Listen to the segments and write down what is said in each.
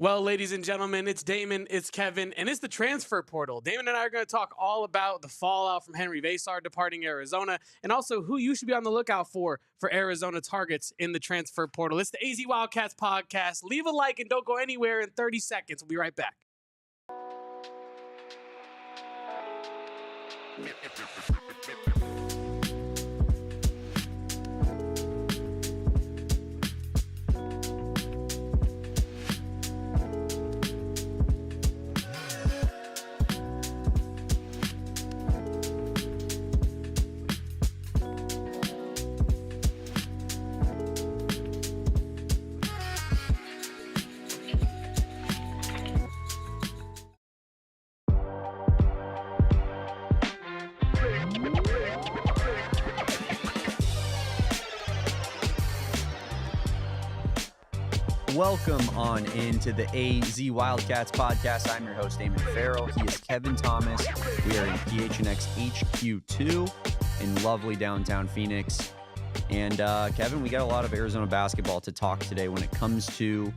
Well, ladies and gentlemen, it's Damon, it's Kevin, and it's the transfer portal. Damon and I are going to talk all about the fallout from Henri Veesaar departing Arizona, and also who you should be on the lookout for Arizona targets in the transfer portal. It's the AZ Wildcats Podcast. Leave a like and don't go anywhere in 30 seconds. We'll be right back. Welcome on into the AZ Wildcats Podcast. I'm your host, Damon and Fairall. He is Kevin Thomas. We are in PHNX HQ2 in lovely downtown Phoenix. And Kevin, we got a lot of Arizona basketball to talk today when it comes to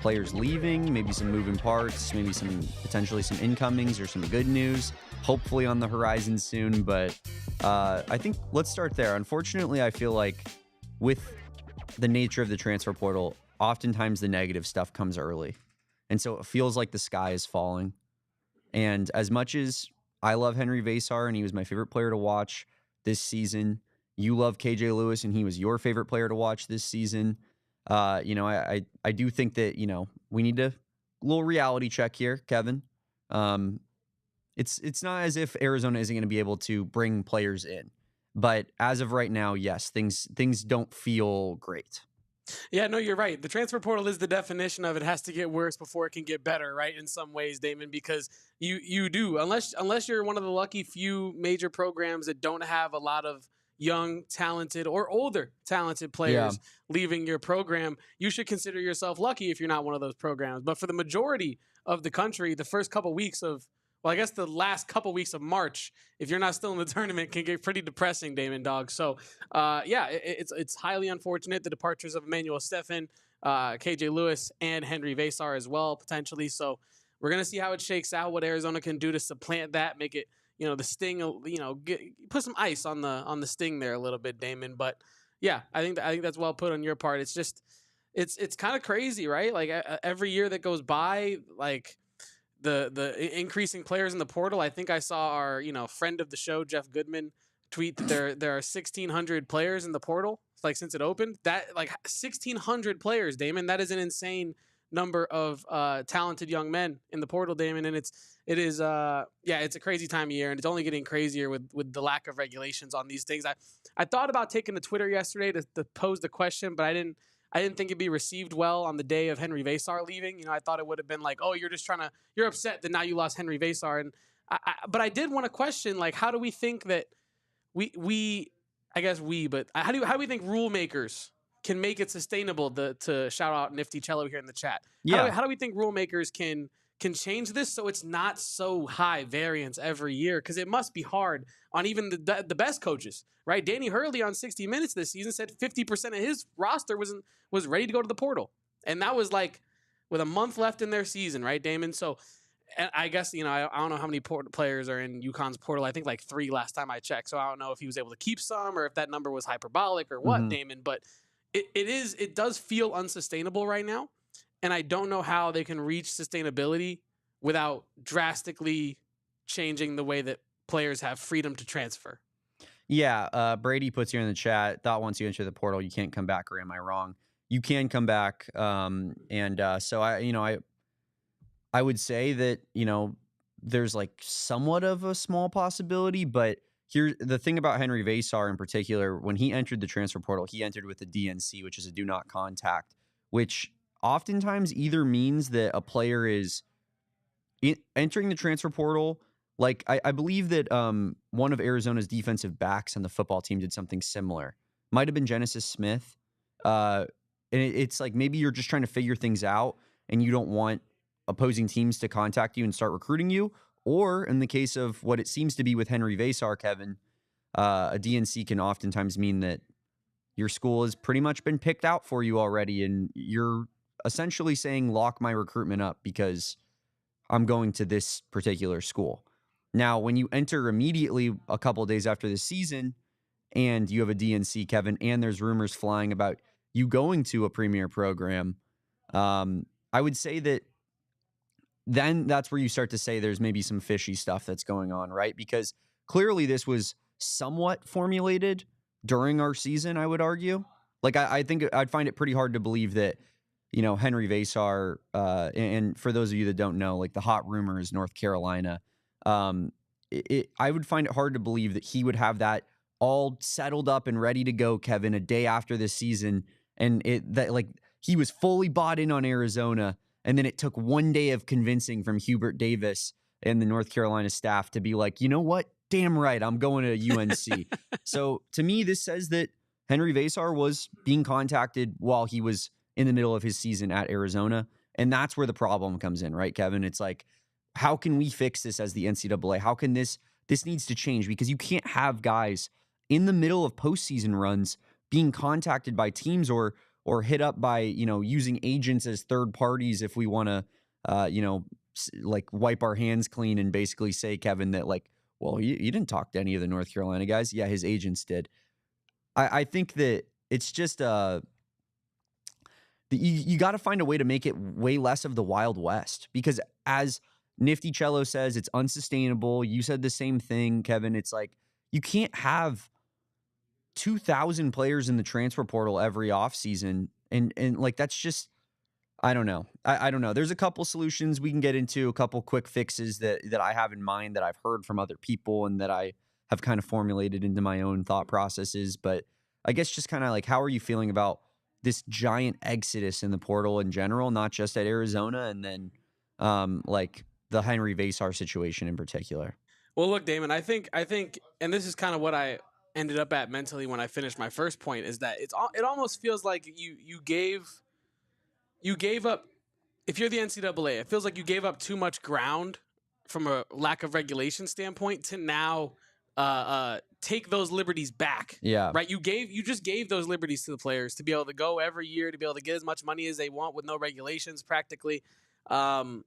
players leaving, maybe some moving parts, maybe potentially some incomings or some good news, hopefully on the horizon soon. But I think let's start there. Unfortunately, I feel like with the nature of the transfer portal, oftentimes the negative stuff comes early. And so it feels like the sky is falling. And as much as I love Henri Veesaar and he was my favorite player to watch this season, you love KJ Lewis and he was your favorite player to watch this season. I do think that, we need a little reality check here, Kevin. It's not as if Arizona isn't going to be able to bring players in. But as of right now, yes, things don't feel great. Yeah, no, you're right. The transfer portal is the definition of it has to get worse before it can get better, right? In some ways, Damon, because you do, unless you're one of the lucky few major programs that don't have a lot of young, talented, or older talented players leaving your program, you should consider yourself lucky if you're not one of those programs. But for the majority of the country, the first couple weeks of the last couple weeks of March, if you're not still in the tournament, can get pretty depressing, Damon, dog. So, it's highly unfortunate, the departures of Emmanuel Stephen, KJ Lewis, and Henri Veesaar as well, potentially. So we're going to see how it shakes out, what Arizona can do to supplant that, make it, the sting, put some ice on the sting there a little bit, Damon. But, yeah, I think that's well put on your part. It's just, it's kind of crazy, right? Like, every year that goes by, like, the increasing players in the portal. I think I saw our friend of the show, Jeff Goodman, tweet that there are 1,600 players in the portal since it opened. That 1,600 players, Damon. That is an insane number of talented young men in the portal, Damon. And it's a crazy time of year, and it's only getting crazier with the lack of regulations on these things. I thought about taking to Twitter yesterday to pose the question, but I didn't think it'd be received well on the day of Henri Veesaar leaving. I thought it would have been like, oh, you're upset that now you lost Henri Veesaar. And but I did want to question, how do we think that how do we think rule makers can make it sustainable to shout out Nifty Cello here in the chat? Yeah. How do we think rule makers can change this so it's not so high variance every year? Because it must be hard on even the best coaches, right? Danny Hurley on 60 Minutes this season said 50% of his roster was ready to go to the portal. And that was with a month left in their season, right, Damon? So and I guess, I don't know how many players are in UConn's portal. I think 3 last time I checked. So I don't know if he was able to keep some or if that number was hyperbolic or what, Damon. But it does feel unsustainable right now. And I don't know how they can reach sustainability without drastically changing the way that players have freedom to transfer. Yeah, Brady puts here in the chat, thought once you enter the portal, you can't come back, or am I wrong? You can come back. So I would say that, there's somewhat of a small possibility, but here, the thing about Henri Veesaar in particular, when he entered the transfer portal, he entered with the DNC, which is a do not contact, which oftentimes either means that a player is entering the transfer portal. I believe that one of Arizona's defensive backs on the football team did something similar. Might have been Genesis Smith. And it's maybe you're just trying to figure things out and you don't want opposing teams to contact you and start recruiting you. Or in the case of what it seems to be with Henri Veesaar, Kevin, a DNC can oftentimes mean that your school has pretty much been picked out for you already, and you're essentially saying lock my recruitment up because I'm going to this particular school. Now, when you enter immediately a couple of days after the season and you have a DNC, Kevin, and there's rumors flying about you going to a premier program, I would say that then that's where you start to say there's maybe some fishy stuff that's going on, right? Because clearly this was somewhat formulated during our season, I would argue. Like, I think I'd find it pretty hard to believe that, you know, Henri Veesaar, and for those of you that don't know, like the hot rumor is North Carolina. I would find it hard to believe that he would have that all settled up and ready to go, Kevin, a day after this season. And he was fully bought in on Arizona. And then it took one day of convincing from Hubert Davis and the North Carolina staff to be like, you know what? Damn right, I'm going to UNC. So to me, this says that Henri Veesaar was being contacted while he was in the middle of his season at Arizona. And that's where the problem comes in, right, Kevin? It's like, how can we fix this as the NCAA? How can this needs to change? Because you can't have guys in the middle of postseason runs being contacted by teams or hit up by, you know, using agents as third parties if we want to, like wipe our hands clean and basically say, Kevin, that like, well, you didn't talk to any of the North Carolina guys. Yeah, his agents did. I think that it's just you got to find a way to make it way less of the Wild West, because as Nifty Cello says, it's unsustainable. You said the same thing, Kevin. It's like you can't have 2,000 players in the transfer portal every offseason. And like, that's just, I don't know. I don't know. There's a couple solutions we can get into, a couple quick fixes that I have in mind that I've heard from other people and that I have kind of formulated into my own thought processes. But I guess just kind of like, how are you feeling about this giant exodus in the portal in general, not just at Arizona, and then like the Henri Veesaar situation in particular? Well, look, Damon, I think, and this is kind of what I ended up at mentally when I finished my first point, is that it almost feels like you gave up. If you're the NCAA, it feels like you gave up too much ground from a lack of regulation standpoint to now take those liberties back. Yeah. Right. You just gave those liberties to the players to be able to go every year, to be able to get as much money as they want with no regulations practically. And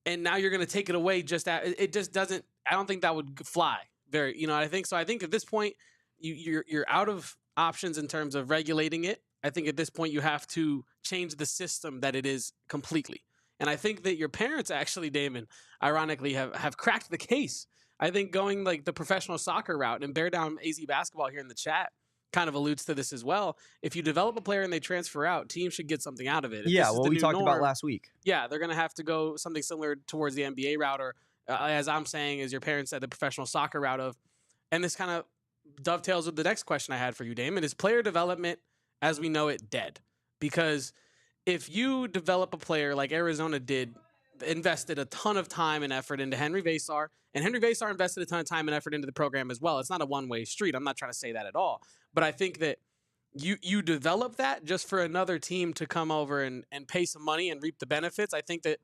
now you're going to take it away. It just doesn't. I don't think that would fly very. You know, I think at this point you're out of options in terms of regulating it. I think at this point you have to change the system that it is completely. And I think that your parents actually, Damon, ironically, have cracked the case. I think going like the professional soccer route, and Bear Down AZ Basketball here in the chat kind of alludes to this as well. If you develop a player and they transfer out, teams should get something out of it. Yeah, well, we talked about last week. Yeah, they're going to have to go something similar towards the NBA route, or as I'm saying, as your parents said, the professional soccer route of. And this kind of dovetails with the next question I had for you, Damon, is player development as we know it dead? Because if you develop a player like Arizona did, invested a ton of time and effort into Henri Veesaar, and Henri Veesaar invested a ton of time and effort into the program as well. It's not a one-way street. I'm not trying to say that at all. But I think that you develop that just for another team to come over and pay some money and reap the benefits. I think that,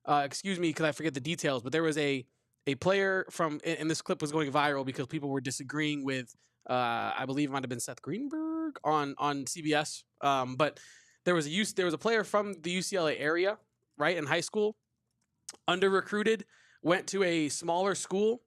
excuse me because I forget the details, but there was a player from, and this clip was going viral because people were disagreeing with, I believe it might have been Seth Greenberg on CBS. But there was a player from the UCLA area, right, in high school, under recruited, went to a smaller school.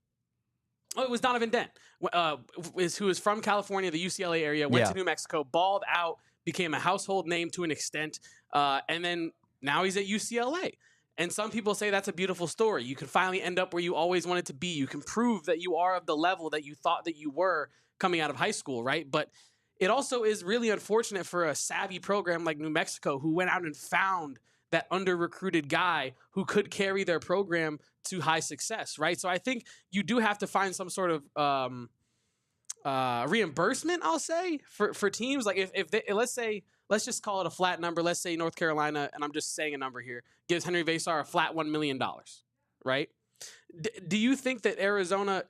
Oh, it was Donovan Dent, who was from California, the UCLA area, went to New Mexico, balled out, became a household name to an extent, and then now he's at UCLA. And some people say that's a beautiful story. You can finally end up where you always wanted to be. You can prove that you are of the level that you thought that you were coming out of high school, right? But it also is really unfortunate for a savvy program like New Mexico, who went out and found that under-recruited guy who could carry their program to high success, right? So I think you do have to find some sort of reimbursement, I'll say, for teams. Like if they, let's just call it a flat number. Let's say North Carolina, and I'm just saying a number here, gives Henri Veesaar a flat $1 million, right? Do you think that Arizona,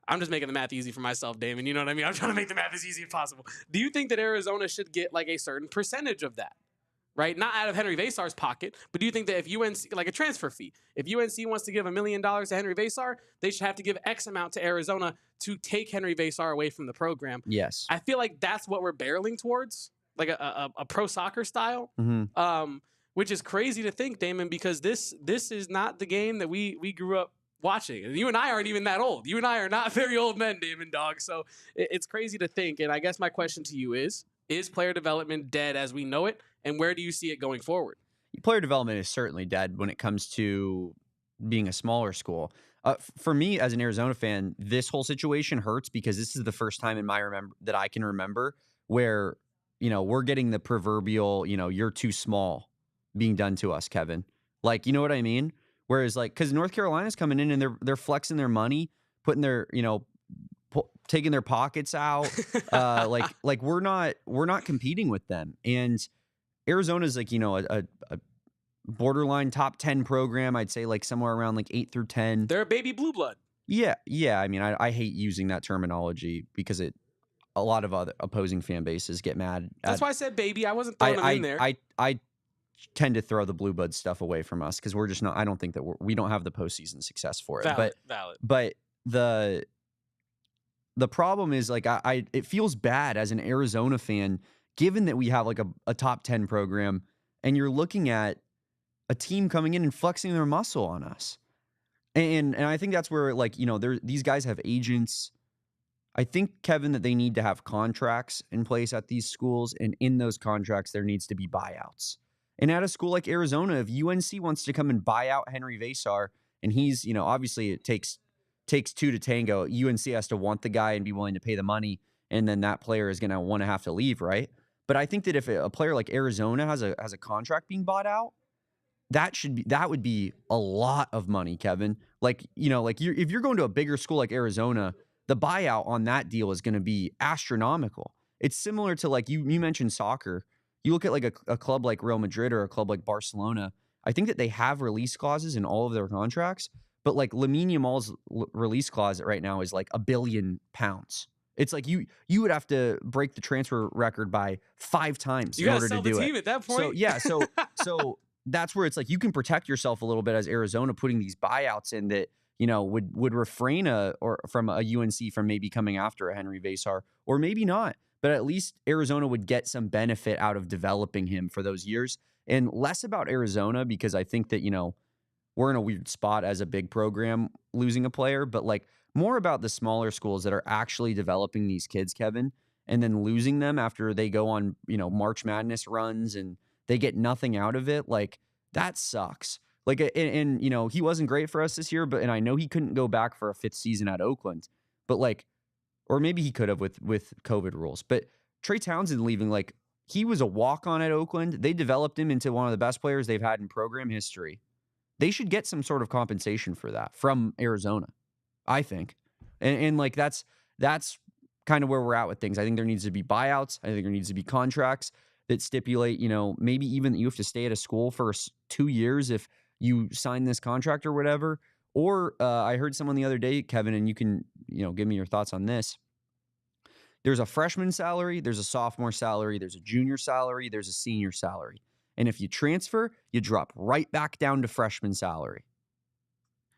I'm just making the math easy for myself, Damon. You know what I mean? I'm trying to make the math as easy as possible. Do you think that Arizona should get like a certain percentage of that? Right? Not out of Henri Veesaar's pocket, but do you think that if UNC, like a transfer fee, if UNC wants to give $1 million to Henri Veesaar, they should have to give X amount to Arizona to take Henri Veesaar away from the program? Yes. I feel like that's what we're barreling towards. like a pro soccer style. Mm-hmm. Which is crazy to think, Damon, because this is not the game that we grew up watching. And you and I aren't even that old. You and I are not very old men, Damon, dog. So it's crazy to think. And I guess my question to you is player development dead as we know it? And where do you see it going forward? Player development is certainly dead when it comes to being a smaller school. For me, as an Arizona fan, this whole situation hurts because this is the first time in that I can remember where, we're getting the proverbial, you're too small being done to us, Kevin. Like, you know what I mean? Whereas, like, because North Carolina's coming in and they're flexing their money, putting their, taking their pockets out. like we're not competing with them. And Arizona's like, a borderline top 10 program. I'd say like somewhere around like 8 through 10. They're a baby blue blood. Yeah. I mean, I hate using that terminology because a lot of other opposing fan bases get mad. That's why I said baby. I wasn't throwing them in there. I tend to throw the blue blood stuff away from us because we're just not. I don't think that we don't have the postseason success for it. Valid. But the problem is like it feels bad as an Arizona fan, given that we have like a top 10 program, and you're looking at a team coming in and flexing their muscle on us, and I think that's where like these guys have agents. I think, Kevin, that they need to have contracts in place at these schools, and in those contracts there needs to be buyouts. And at a school like Arizona, if UNC wants to come and buy out Henri Veesaar, and he's, obviously it takes two to tango. UNC has to want the guy and be willing to pay the money, and then that player is going to want to have to leave, right? But I think that if a player like Arizona has a contract being bought out, that would be a lot of money, Kevin. Like, if you're going to a bigger school like Arizona, the buyout on that deal is going to be astronomical. It's similar to like you mentioned soccer. You look at like a club like Real Madrid or a club like Barcelona. I think that they have release clauses in all of their contracts, but like Lamine Yamal's release clause right now is like £1 billion. It's like you would have to break the transfer record by 5 times in order to do it. At that point. So yeah, so that's where it's like you can protect yourself a little bit as Arizona putting these buyouts in that would refrain from a UNC from maybe coming after a Henri Veesaar, or maybe not. But at least Arizona would get some benefit out of developing him for those years, and less about Arizona because I think that, we're in a weird spot as a big program losing a player, but like more about the smaller schools that are actually developing these kids, Kevin, and then losing them after they go on, March Madness runs and they get nothing out of it. Like that sucks. Like, and he wasn't great for us this year, and I know he couldn't go back for a 5th season at Oakland, but like, or maybe he could have with COVID rules. But Trey Townsend leaving, like, he was a walk-on at Oakland. They developed him into one of the best players they've had in program history. They should get some sort of compensation for that from Arizona, I think. And like, that's kind of where we're at with things. I think there needs to be buyouts. I think there needs to be contracts that stipulate, maybe even that you have to stay at a school for 2 years if you sign this contract or whatever. Or I heard someone the other day, Kevin, and you can, give me your thoughts on this. There's a freshman salary, there's a sophomore salary, there's a junior salary, there's a senior salary. And if you transfer, you drop right back down to freshman salary.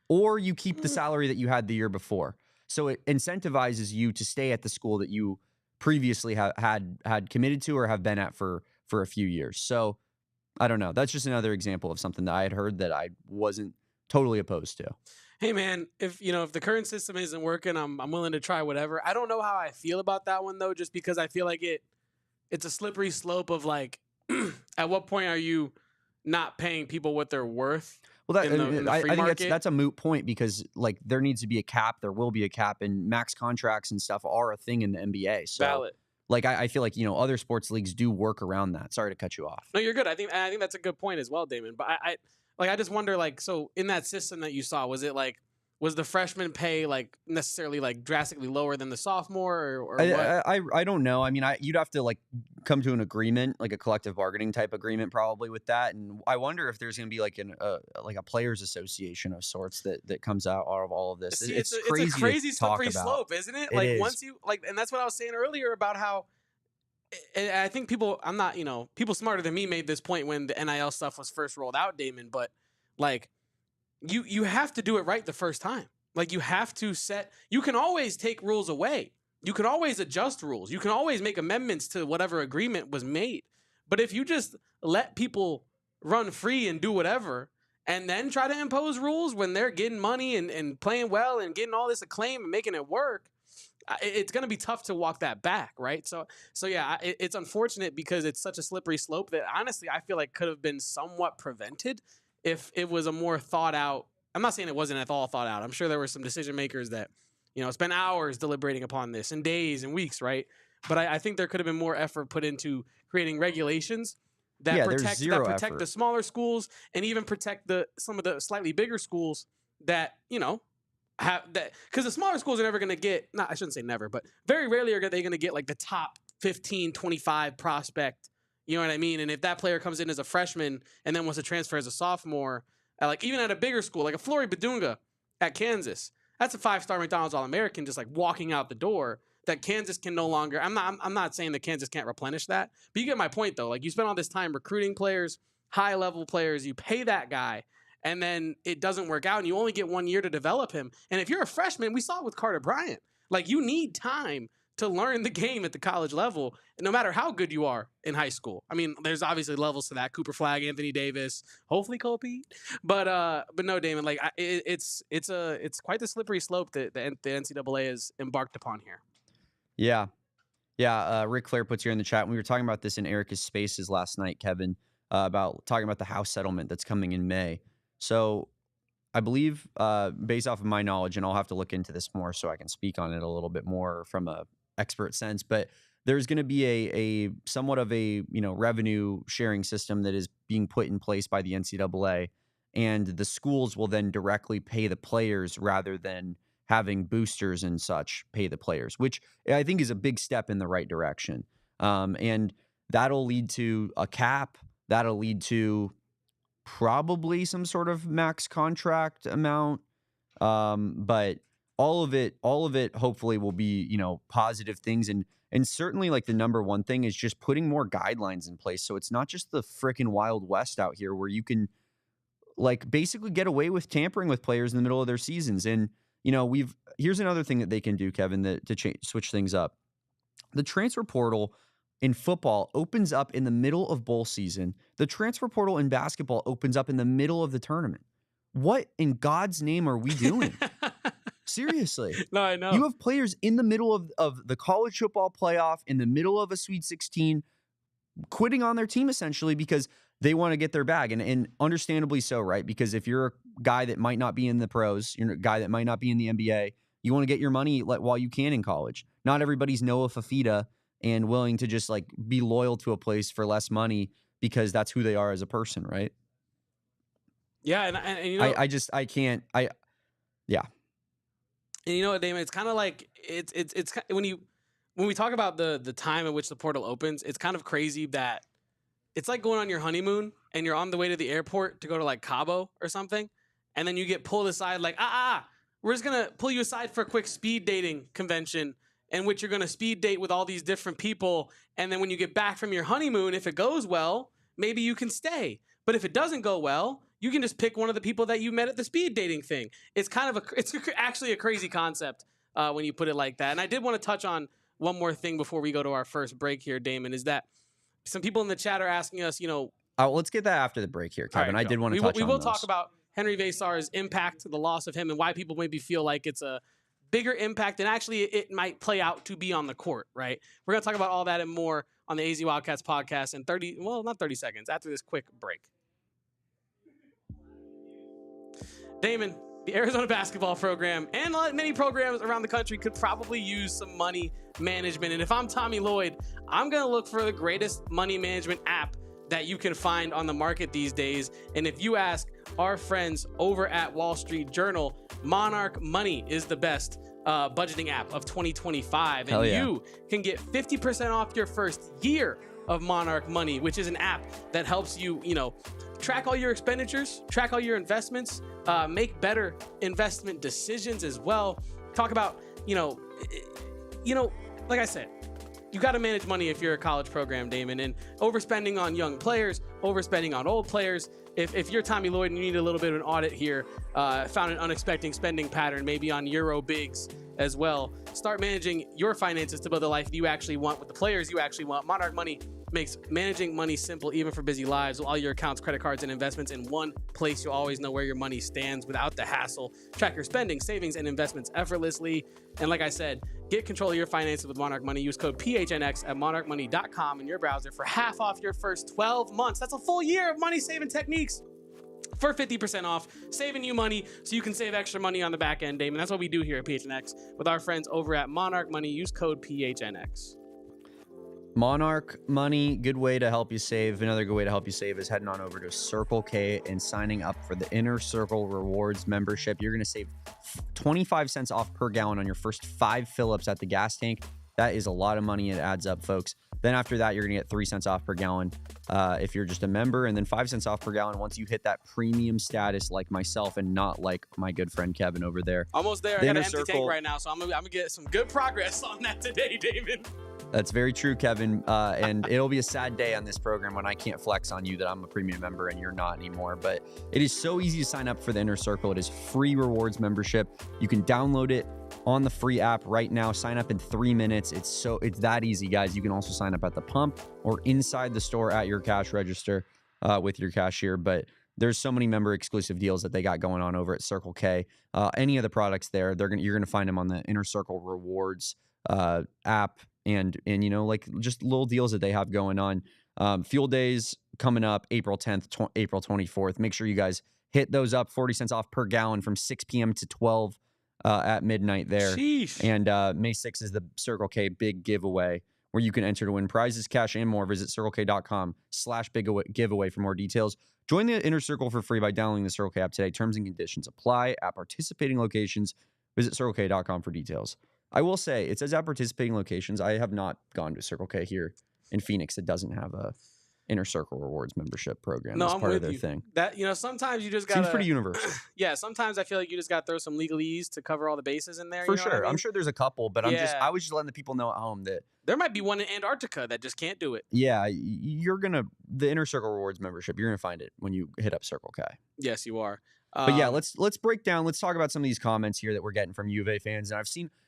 Or you keep the salary that you had the year before. So it incentivizes you to stay at the school that you previously had committed to or have been at for a few years. So I don't know. That's just another example of something that I had heard that I wasn't totally opposed to. Hey man, if the current system isn't working, I'm willing to try whatever. I don't know how I feel about that one though, just because I feel like it's a slippery slope of like, at what point are you not paying people what they're worth? Well, I think that's a moot point because like there needs to be a cap. There will be a cap, and max contracts and stuff are a thing in the NBA. So, valid. Like I feel like other sports leagues do work around that. Sorry to cut you off. No, you're good. I think that's a good point as well, Damon. But I just wonder, like, so in that system that you saw, was the freshman pay like necessarily like drastically lower than the sophomore or what? I don't know. I mean, you'd have to like come to an agreement, like a collective bargaining type agreement, probably with that. And I wonder if there's going to be like a players association of sorts that comes out of all of this. See, it's a crazy slippery slope, isn't it? Like is. Once you like, and that's what I was saying earlier about how. And I think people smarter than me made this point when the NIL stuff was first rolled out, Damon. But like, you have to do it right the first time. Like you have to you can always take rules away. you can always adjust rules. You can always make amendments to whatever agreement was made. But if you just let people run free and do whatever, and then try to impose rules when they're getting money and playing well and getting all this acclaim and making it work, it's going to be tough to walk that back, right? So yeah, it's unfortunate because it's such a slippery slope that honestly I feel like could have been somewhat prevented if it was a more thought out. I'm not saying it wasn't at all thought out. I'm sure there were some decision makers that, spent hours deliberating upon this and days and weeks, right? But I think there could have been more effort put into creating regulations that protect the smaller schools and even protect some of the slightly bigger schools that, have that, because the smaller schools are never going to get, I shouldn't say never, but very rarely are they going to get like the top 15, 25 prospect. You know what I mean? And if that player comes in as a freshman and then wants to transfer as a sophomore, like even at a bigger school, like a Flory Badunga at Kansas, that's a 5-star McDonald's All-American just like walking out the door that Kansas can no longer. I'm not saying that Kansas can't replenish that, but you get my point though. Like you spend all this time recruiting players, high-level players, you pay that guy, and then it doesn't work out, and you only get 1 year to develop him. And if you're a freshman, we saw it with Carter Bryant. Like you need time to learn the game at the college level, no matter how good you are in high school. I mean, there's obviously levels to that. Cooper Flagg, Anthony Davis, hopefully Cole Pete. But no, Damon, like it's quite the slippery slope that the NCAA has embarked upon here. Yeah. Rick Claire puts here in the chat. We were talking about this in Erica's Spaces last night, Kevin, about talking about the house settlement that's coming in May. So I believe, based off of my knowledge, and I'll have to look into this more so I can speak on it a little bit more from a expert sense, but there's going to be a somewhat of a revenue sharing system that is being put in place by the NCAA, and the schools will then directly pay the players rather than having boosters and such pay the players, which I think is a big step in the right direction. And that'll lead to a cap. That'll lead to probably some sort of max contract amount. But all of it hopefully will be, positive things. And certainly like the number one thing is just putting more guidelines in place. So it's not just the freaking Wild West out here where you can like basically get away with tampering with players in the middle of their seasons. And, here's another thing that they can do, Kevin, to switch things up. The transfer portal in football opens up in the middle of bowl season. The transfer portal in basketball opens up in the middle of the tournament. What in God's name are we doing? Seriously. No, I know. You have players in the middle of the college football playoff, in the middle of a Sweet 16, quitting on their team essentially because they want to get their bag. And understandably so, right? Because if you're a guy that might not be in the pros, you're a guy that might not be in the NBA, you want to get your money while you can in college. Not everybody's Noah Fafita and willing to just like be loyal to a place for less money because that's who they are as a person, right? Yeah, and I can't. Yeah. And you know what, Damon? It's kind of like it's when we talk about the time at which the portal opens, it's kind of crazy that it's like going on your honeymoon and you're on the way to the airport to go to like Cabo or something, and then you get pulled aside like we're just gonna pull you aside for a quick speed dating convention in which you're gonna speed date with all these different people, and then when you get back from your honeymoon, if it goes well, maybe you can stay, but if it doesn't go well, you can just pick one of the people that you met at the speed dating thing. It's actually a crazy concept when you put it like that. And I did want to touch on one more thing before we go to our first break here, Damon, is that some people in the chat are asking us, let's get that after the break here, Kevin. Right, I did want to touch on we will talk about Henri Veesaar's impact, the loss of him, and why people maybe feel like it's a bigger impact and actually it might play out to be on the court, right? We're going to talk about all that and more on the AZ Wildcats podcast in not 30 seconds, after this quick break. Damon, the Arizona basketball program and many programs around the country could probably use some money management. And if I'm Tommy Lloyd, I'm going to look for the greatest money management app that you can find on the market these days. And if you ask our friends over at Wall Street Journal, Monarch Money is the best budgeting app of 2025. And you can get 50% off your first year of Monarch Money, which is an app that helps you, track all your expenditures, track all your investments, make better investment decisions as well. Talk about, like I said, you got to manage money if you're a college program, Damon, and overspending on young players, overspending on old players, if you're Tommy Lloyd and you need a little bit of an audit here, found an unexpected spending pattern, maybe on Euro bigs as well, start managing your finances to build the life you actually want with the players you actually want. Monarch Money makes managing money simple, even for busy lives. With all your accounts, credit cards, and investments in one place, you'll always know where your money stands without the hassle. Track your spending, savings, and investments effortlessly. And like I said, get control of your finances with Monarch Money. Use code PHNX at monarchmoney.com in your browser for half off your first 12 months. That's a full year of money-saving techniques for 50% off, saving you money so you can save extra money on the back end, Damon. That's what we do here at PHNX with our friends over at Monarch Money. Use code PHNX. Monarch Money, good way to help you save. Another good way to help you save is heading on over to Circle K and signing up for the Inner Circle Rewards membership. You're going to save 25 cents off per gallon on your first 5 fill-ups at the gas tank. That is a lot of money. It adds up, folks. Then after that, you're going to get 3 cents off per gallon if you're just a member, and then 5 cents off per gallon once you hit that premium status like myself and not like my good friend Kevin over there. Almost there. I got an empty tank right now, so I'm gonna get some good progress on that today, David. That's very true, Kevin. And it'll be a sad day on this program when I can't flex on you that I'm a premium member and you're not anymore. But it is so easy to sign up for the Inner Circle. It is free rewards membership. You can download it on the free app right now. Sign up in 3 minutes. It's that easy, guys. You can also sign up at the pump or inside the store at your cash register with your cashier. But there's so many member exclusive deals that they got going on over at Circle K. Any of the products there, you're gonna find them on the Inner Circle Rewards app. And you know, like just little deals that they have going on. Fuel days coming up April 10th, April 24th. Make sure you guys hit those up. 40 cents off per gallon from 6 p.m. to 12 at midnight there. Sheesh. And May 6th is the Circle K big giveaway where you can enter to win prizes, cash, and more. Visit circlek.com/big giveaway for more details. Join the Inner Circle for free by downloading the Circle K app today. Terms and conditions apply at participating locations. Visit circlek.com for details. I will say, it says at participating locations. I have not gone to Circle K here in Phoenix that doesn't have a Inner Circle Rewards membership program as part of their thing. That, sometimes you just got to... Seems pretty universal. Yeah, sometimes I feel like you just got to throw some legalese to cover all the bases in there. For you know sure. what I mean? I'm sure there's a couple, but I was just letting the people know at home that... There might be one in Antarctica that just can't do it. Yeah, the Inner Circle Rewards membership, you're going to find it when you hit up Circle K. Yes, you are. But yeah, let's break down. Let's talk about some of these comments here that we're getting from U of A fans. And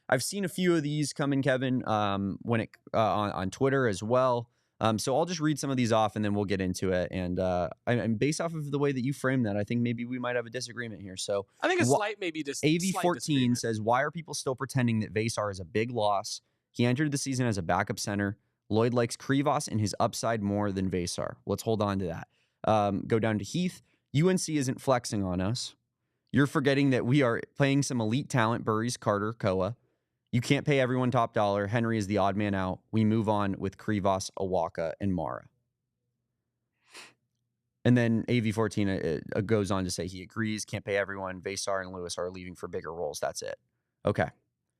I've seen a few of these come in, Kevin, on Twitter as well. So I'll just read some of these off and then we'll get into it. And based off of the way that you framed that, I think maybe we might have a disagreement here. So I think a slight maybe just AV14 says, why are people still pretending that Veesaar is a big loss? He entered the season as a backup center. Lloyd likes Krivas and his upside more than Veesaar. Let's hold on to that. Go down to Heath. UNC isn't flexing on us. You're forgetting that we are playing some elite talent, Burries, Carter, Koa. You can't pay everyone top dollar. Henry is the odd man out. We move on with Krivas, Awaka, and Mara. And then AV14 goes on to say he agrees, can't pay everyone. Veesaar and Lewis are leaving for bigger roles. That's it. Okay.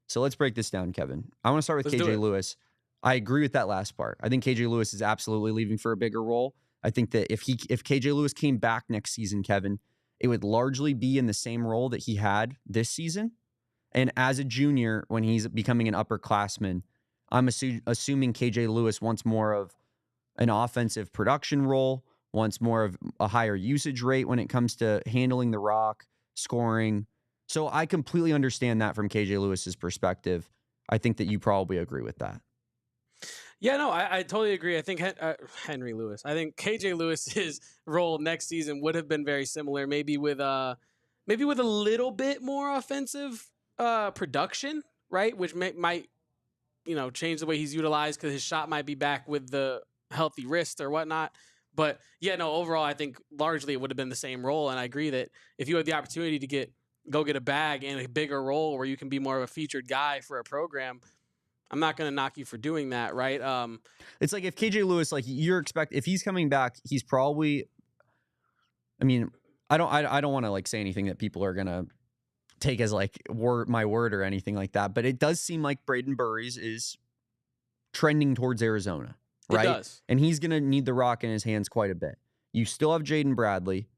So let's break this down, Kevin. I want to start with KJ Lewis. I agree with that last part. I think KJ Lewis is absolutely leaving for a bigger role. I think that if KJ Lewis came back next season, Kevin, it would largely be in the same role that he had this season. And as a junior, when he's becoming an upperclassman, I'm assuming KJ Lewis wants more of an offensive production role, wants more of a higher usage rate when it comes to handling the rock, scoring. So I completely understand that from KJ Lewis's perspective. I think that you probably agree with that. Yeah, no, I totally agree. I think Henri Lewis. I think KJ Lewis's role next season would have been very similar, maybe with a little bit more offensive production, right? Which might change the way he's utilized because his shot might be back with the healthy wrist or whatnot. But yeah, no, overall, I think largely it would have been the same role. And I agree that if you had the opportunity to go get a bag and a bigger role where you can be more of a featured guy for a program, I'm not going to knock you for doing that, right? It's like if KJ Lewis, like if he's coming back, he's probably, I mean, I don't want to like say anything that people are going to take as like my word or anything like that, but it does seem like Brayden Burries is trending towards Arizona, right? It does. And he's going to need the rock in his hands quite a bit. You still have Jaden Bradley,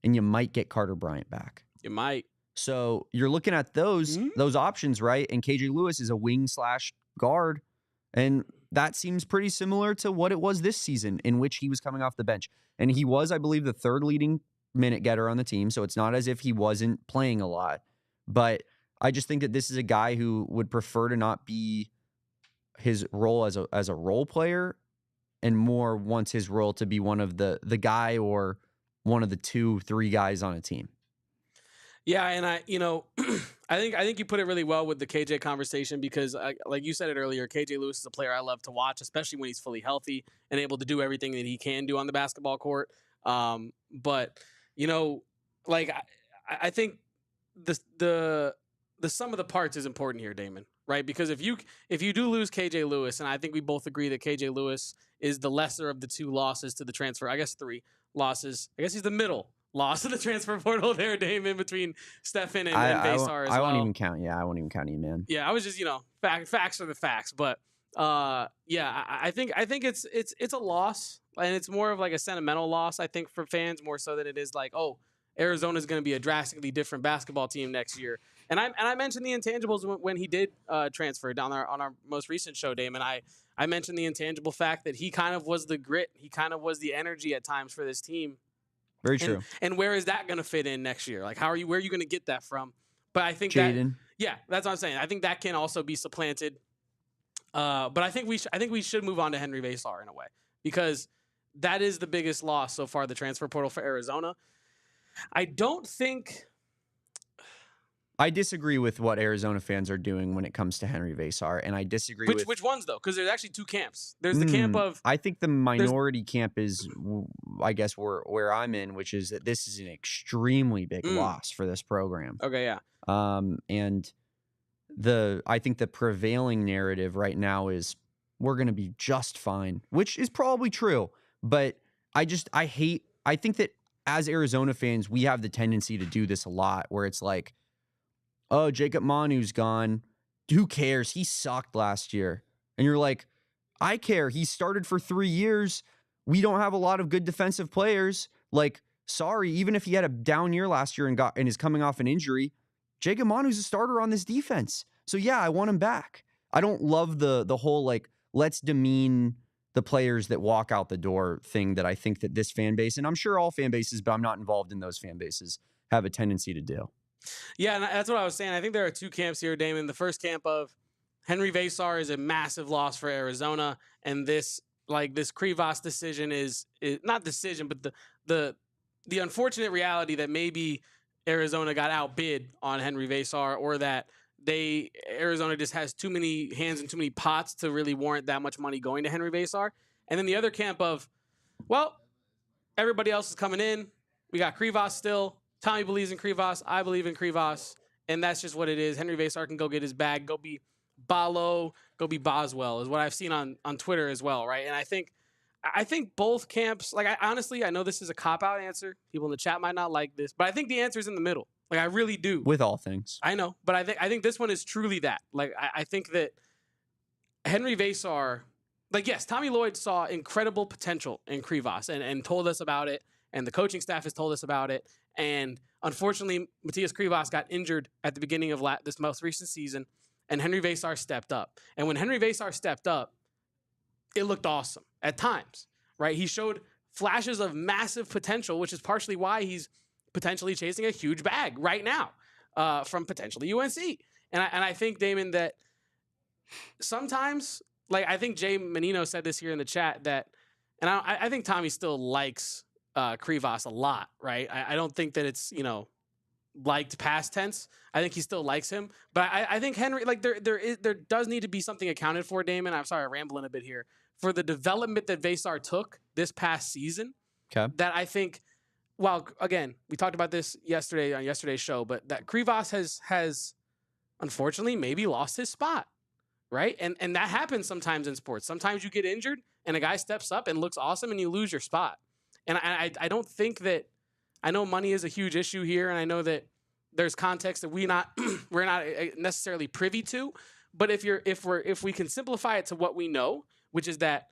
and you might get Carter Bryant back. You might. So you're looking at those options, right? And KJ Lewis is a wing/guard, and that seems pretty similar to what it was this season, in which he was coming off the bench. And he was, I believe, the third leading minute getter on the team, so it's not as if he wasn't playing a lot. But I just think that this is a guy who would prefer to not be his role as a role player and more wants his role to be one of the guy or one of the 2-3 guys on a team. Yeah, and I think you put it really well with the KJ conversation because, like you said it earlier, KJ Lewis is a player I love to watch, especially when he's fully healthy and able to do everything that he can do on the basketball court. But I think the sum of the parts is important here, Damon, right? Because if you do lose KJ Lewis, and I think we both agree that KJ Lewis is the lesser of the 2 losses to the transfer, I guess 3 losses. I guess he's the middle loss of the transfer portal there, Damon, between Stephen and Veesaar as well. I won't even count. Yeah, I won't even count you, man. Yeah, I was just, facts are the facts. But I think it's a loss, and it's more of like a sentimental loss, I think, for fans, more so than it is like, oh, Arizona's going to be a drastically different basketball team next year. And I mentioned the intangibles when he did transfer down there on our most recent show, Damon. I mentioned the intangible fact that he kind of was the grit, he kind of was the energy at times for this team. Very true. And where is that going to fit in next year? Like, where are you going to get that from? But I think Jaden. That's what I'm saying. I think that can also be supplanted. But I think we should move on to Henri Veesaar in a way, because that is the biggest loss so far, the transfer portal for Arizona. I disagree with what Arizona fans are doing when it comes to Henri Veesaar, and I disagree with... Which ones, though? Because there's actually 2 camps. There's the camp of... I think the minority camp is, I guess, where I'm in, which is that this is an extremely big loss for this program. Okay, yeah. And I think the prevailing narrative right now is we're going to be just fine, which is probably true. But I think that as Arizona fans, we have the tendency to do this a lot, where it's like, oh, Jacob Manu's gone. Who cares? He sucked last year. And you're like, I care. He started for 3 years. We don't have a lot of good defensive players. Like, sorry, even if he had a down year last year and is coming off an injury, Jacob Manu's a starter on this defense. So yeah, I want him back. I don't love the whole like, let's demean the players that walk out the door thing that I think that this fan base, and I'm sure all fan bases, but I'm not involved in those fan bases, have a tendency to do. Yeah, and that's what I was saying. I think there are 2 camps here, Damon. The first camp of Henri Veesaar is a massive loss for Arizona, and this Krivas decision is not decision, but the unfortunate reality that maybe Arizona got outbid on Henri Veesaar, or that Arizona just has too many hands and too many pots to really warrant that much money going to Henri Veesaar. And then the other camp of, well, everybody else is coming in. We got Krivas still. Tommy believes in Krivas. I believe in Krivas. And that's just what it is. Henri Veesaar can go get his bag, go be Balo, go be Boswell, is what I've seen on Twitter as well, right? And I think both camps, like, I know this is a cop-out answer. People in the chat might not like this, but I think the answer is in the middle. Like, I really do. With all things. I know, but I think this one is truly that. Like, I think that Henri Veesaar, like, yes, Tommy Lloyd saw incredible potential in Krivas and told us about it, and the coaching staff has told us about it. And unfortunately, Matthias Krivas got injured at the beginning of this most recent season, and Henri Veesaar stepped up. And when Henri Veesaar stepped up, it looked awesome at times, right? He showed flashes of massive potential, which is partially why he's potentially chasing a huge bag right now from potentially UNC. And I think, Damon, that sometimes, like, I think Jay Menino said this here in the chat, that, and I think Tommy still likes Krivas a lot, right? I don't think that it's, liked past tense. I think he still likes him. But I think Henry, like, there does need to be something accounted for, Damon. I'm sorry, I'm rambling a bit here. For the development that Veesaar took this past season, okay, that I think, well, again, we talked about this yesterday on yesterday's show, but that Krivas has unfortunately maybe lost his spot, right? And that happens sometimes in sports. Sometimes you get injured and a guy steps up and looks awesome and you lose your spot. And I don't think that, I know money is a huge issue here, and I know that there's context that we're not necessarily privy to. But if we can simplify it to what we know, which is that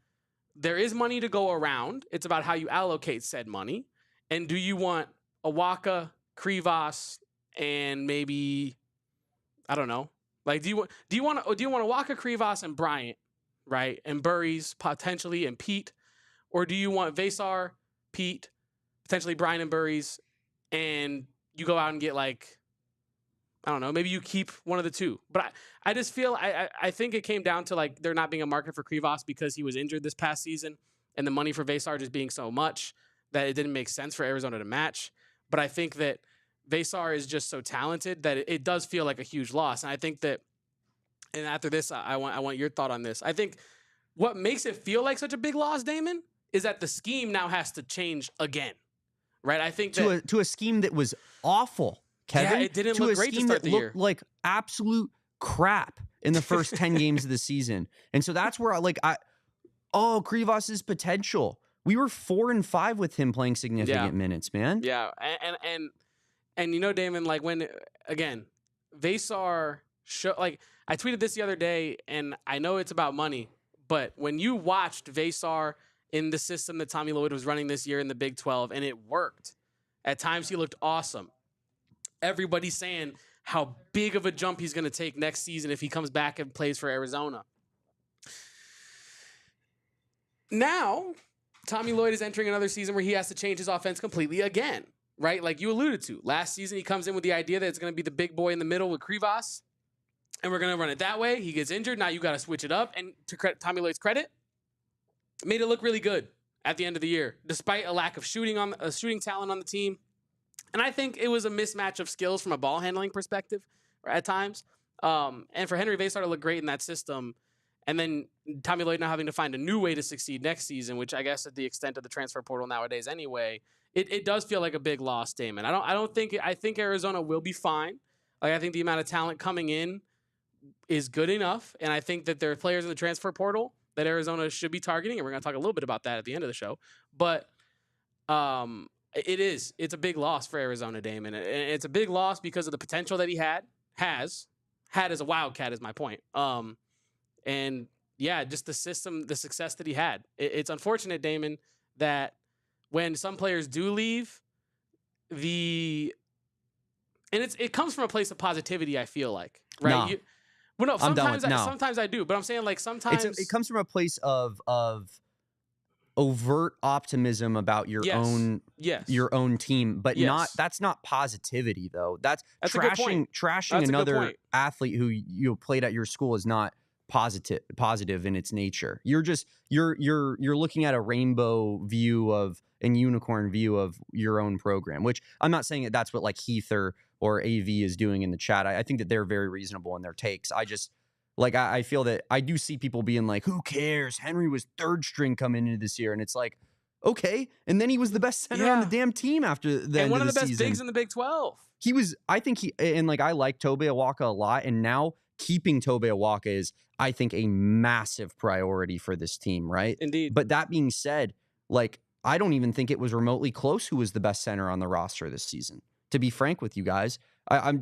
there is money to go around, it's about how you allocate said money. And do you want Awaka, Krivas, and maybe, I don't know, like, do you want Awaka, Krivas, and Bryant, right, and Burries potentially, and Pete, or do you want Veesaar, Pete, potentially Bryant and Burries, and you go out and get like, I don't know, maybe you keep one of the two. But I just feel I think it came down to like there not being a market for Krivas because he was injured this past season, and the money for Veesaar just being so much that it didn't make sense for Arizona to match. But I think that Veesaar is just so talented that it does feel like a huge loss. And I think that, and after this, I want your thought on this. I think what makes it feel like such a big loss, Damon, is that the scheme now has to change again, right? I think that to a scheme that was awful, Kevin. Yeah, it didn't look great to start the year. Looked like absolute crap in the first 10 games of the season. And so that's where Krivas' potential. We were 4-5 with him playing significant minutes, man. Yeah, and you know, Damon, like when again, Veesaar I tweeted this the other day, and I know it's about money, but when you watched Veesaar in the system that Tommy Lloyd was running this year in the Big 12, and it worked. At times he looked awesome. Everybody's saying how big of a jump he's going to take next season if he comes back and plays for Arizona. Now, Tommy Lloyd is entering another season where he has to change his offense completely again, right? Like you alluded to. Last season, he comes in with the idea that it's going to be the big boy in the middle with Krivas, and we're going to run it that way. He gets injured. Now you got to switch it up. And to Tommy Lloyd's credit, made it look really good at the end of the year, despite a lack of shooting talent on the team. And I think it was a mismatch of skills from a ball handling perspective at times. And for Henri Veesaar to look great in that system, and then Tommy Lloyd now having to find a new way to succeed next season, which I guess at the extent of the transfer portal nowadays anyway, it does feel like a big loss, Damon. I think Arizona will be fine. Like I think the amount of talent coming in is good enough, and I think that there are players in the transfer portal that Arizona should be targeting, and we're going to talk a little bit about that at the end of the show. But it's a big loss for Arizona, Damon. And it's a big loss because of the potential that he had as a Wildcat is my point. And yeah, just the system, the success that he had. It's unfortunate, Damon, that when some players do leave, it comes from a place of positivity, I feel like, right? No. Sometimes I do, but I'm saying like sometimes it comes from a place of overt optimism about your own team, but that's not positivity though. That's trashing another athlete who you played at your school is not positive in its nature. You're looking at a rainbow view and unicorn view of your own program, which I'm not saying that's what like Heath or AV is doing in the chat. I think that they're very reasonable in their takes. I feel that I do see people being like, who cares? Henry was third string coming into this year. And it's like, okay. And then he was the best center on the damn team after the end of the season. And one of the best bigs in the Big 12. I like Tobe Awaka a lot. And now keeping Tobe Awaka is, I think, a massive priority for this team, right? Indeed. But that being said, like, I don't even think it was remotely close who was the best center on the roster this season. To be frank with you guys, I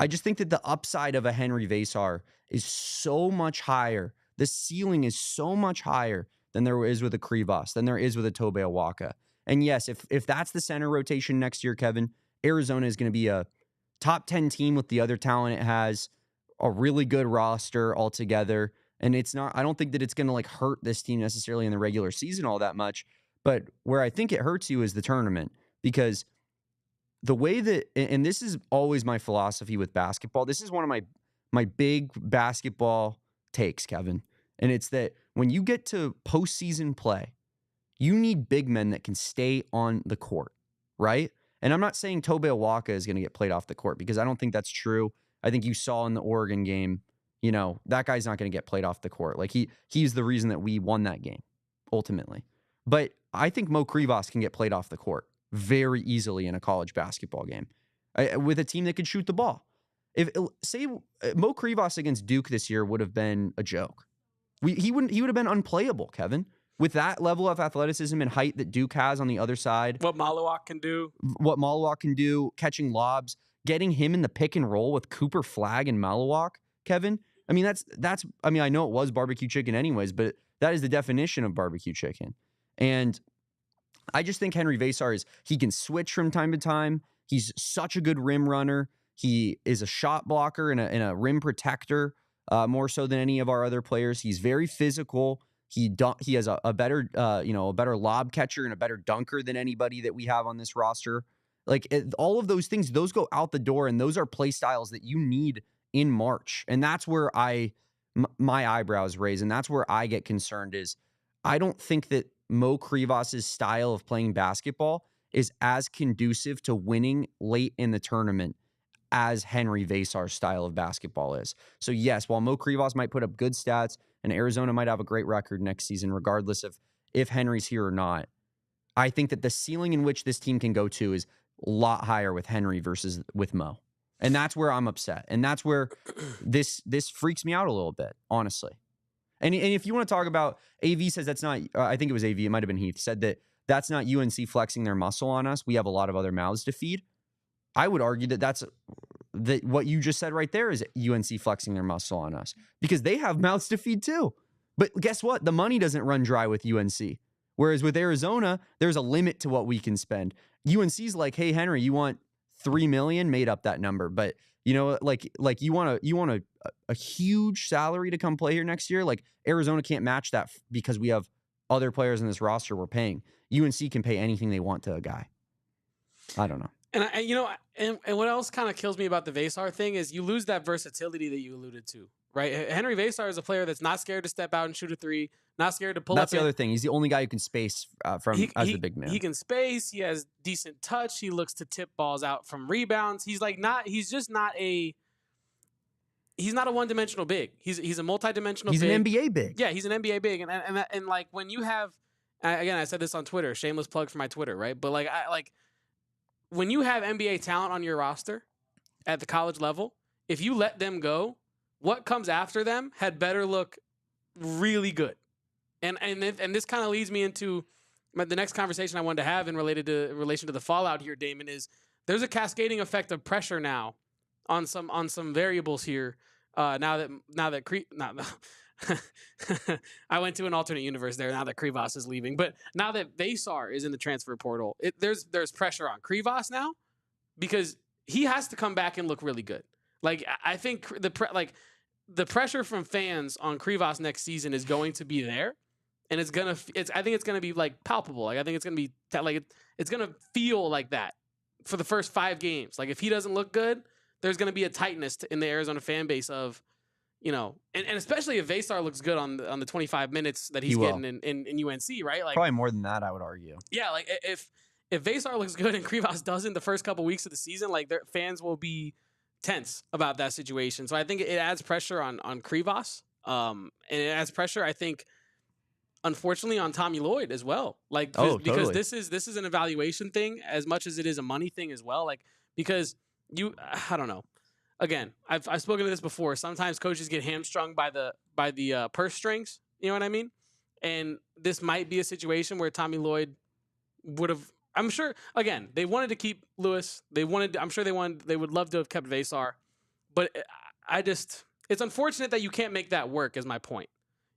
just think that the upside of a Henri Veesaar is so much higher. The ceiling is so much higher than there is with a Krivas, than there is with a Tobe Awaka. And yes, if that's the center rotation next year, Kevin, Arizona is going to be a top 10 team with the other talent it has, a really good roster altogether. And I don't think that it's going to like hurt this team necessarily in the regular season all that much. But where I think it hurts you is the tournament, because the way that, and this is always my philosophy with basketball, this is one of my big basketball takes, Kevin. And it's that when you get to postseason play, you need big men that can stay on the court, right? And I'm not saying Tobe Awaka is going to get played off the court, because I don't think that's true. I think you saw in the Oregon game, that guy's not going to get played off the court. Like he's the reason that we won that game, ultimately. But I think Mo Krivas can get played off the court very easily in a college basketball game with a team that could shoot the ball. Say Mo Krivas against Duke this year would have been a joke. He would have been unplayable, Kevin, with that level of athleticism and height that Duke has on the other side. What Malawak can do, catching lobs, getting him in the pick and roll with Cooper Flagg and Malawak, Kevin. I mean, I know it was barbecue chicken anyways, but that is the definition of barbecue chicken. And I just think Henri Veesaar he can switch from time to time. He's such a good rim runner. He is a shot blocker and a rim protector, more so than any of our other players. He's very physical. He has a better a better lob catcher and a better dunker than anybody that we have on this roster. Like all of those things, those go out the door, and those are play styles that you need in March. And that's where my eyebrows raise, and that's where I get concerned. Is I don't think that Mo Krivas' style of playing basketball is as conducive to winning late in the tournament as Henri Veesaar's style of basketball is. So yes, while Mo Krivas might put up good stats and Arizona might have a great record next season, regardless of if Henry's here or not, I think that the ceiling in which this team can go to is a lot higher with Henri versus with Mo. And that's where I'm upset. And that's where this freaks me out a little bit, honestly. And if you want to talk about, AV says that's not, I think it was AV, it might have been Heath, said that that's not UNC flexing their muscle on us. We have a lot of other mouths to feed. I would argue that what you just said right there is UNC flexing their muscle on us, because they have mouths to feed too. But guess what? The money doesn't run dry with UNC. Whereas with Arizona, there's a limit to what we can spend. UNC's like, hey, Henry, you want $3 million? Made up that number. But you know, like you want a huge salary to come play here next year. Like Arizona can't match that because we have other players in this roster we're paying. UNC can pay anything they want to a guy. I don't know. And what else kind of kills me about the Veesaar thing is you lose that versatility that you alluded to, right? Henri Veesaar is a player that's not scared to step out and shoot a three, not scared to pull up. That's the other thing. He's the only guy who can space as the big man. He can space. He has decent touch. He looks to tip balls out from rebounds. He's not a one-dimensional big. He's a multi-dimensional big. He's an NBA big. Yeah, he's an NBA big. And like when you have, again, I said this on Twitter, shameless plug for my Twitter, right? But when you have NBA talent on your roster at the college level, if you let them go, what comes after them had better look really good. And this kind of leads me into the next conversation I wanted to have in relation to the fallout here, Damon, is there's a cascading effect of pressure now on some variables here. I went to an alternate universe there now that Krivas is leaving. But now that Veesaar is in the transfer portal, there's pressure on Krivas now because he has to come back and look really good. Like I think the pressure from fans on Krivas next season is going to be there, and I think it's gonna be like palpable. Like I think it's gonna be it's gonna feel like that for the first 5 games. Like if he doesn't look good, there's gonna be a tightness in the Arizona fan base of, and especially if Veesaar looks good on the 25 minutes that he's getting in UNC, right? Like probably more than that, I would argue. Yeah, like if Veesaar looks good and Krivas doesn't the first couple weeks of the season, like their fans will be tense about that situation. So I think it adds pressure on Krivas, and it adds pressure, I think, unfortunately, on Tommy Lloyd as well. Like because totally. this is an evaluation thing as much as it is a money thing as well. Like because I don't know. Again, I've spoken to this before. Sometimes coaches get hamstrung by the purse strings. You know what I mean? And this might be a situation where Tommy Lloyd would have. I'm sure. Again, they wanted to keep Lewis. I'm sure they would love to have kept Veesaar. But it's unfortunate that you can't make that work. Is my point.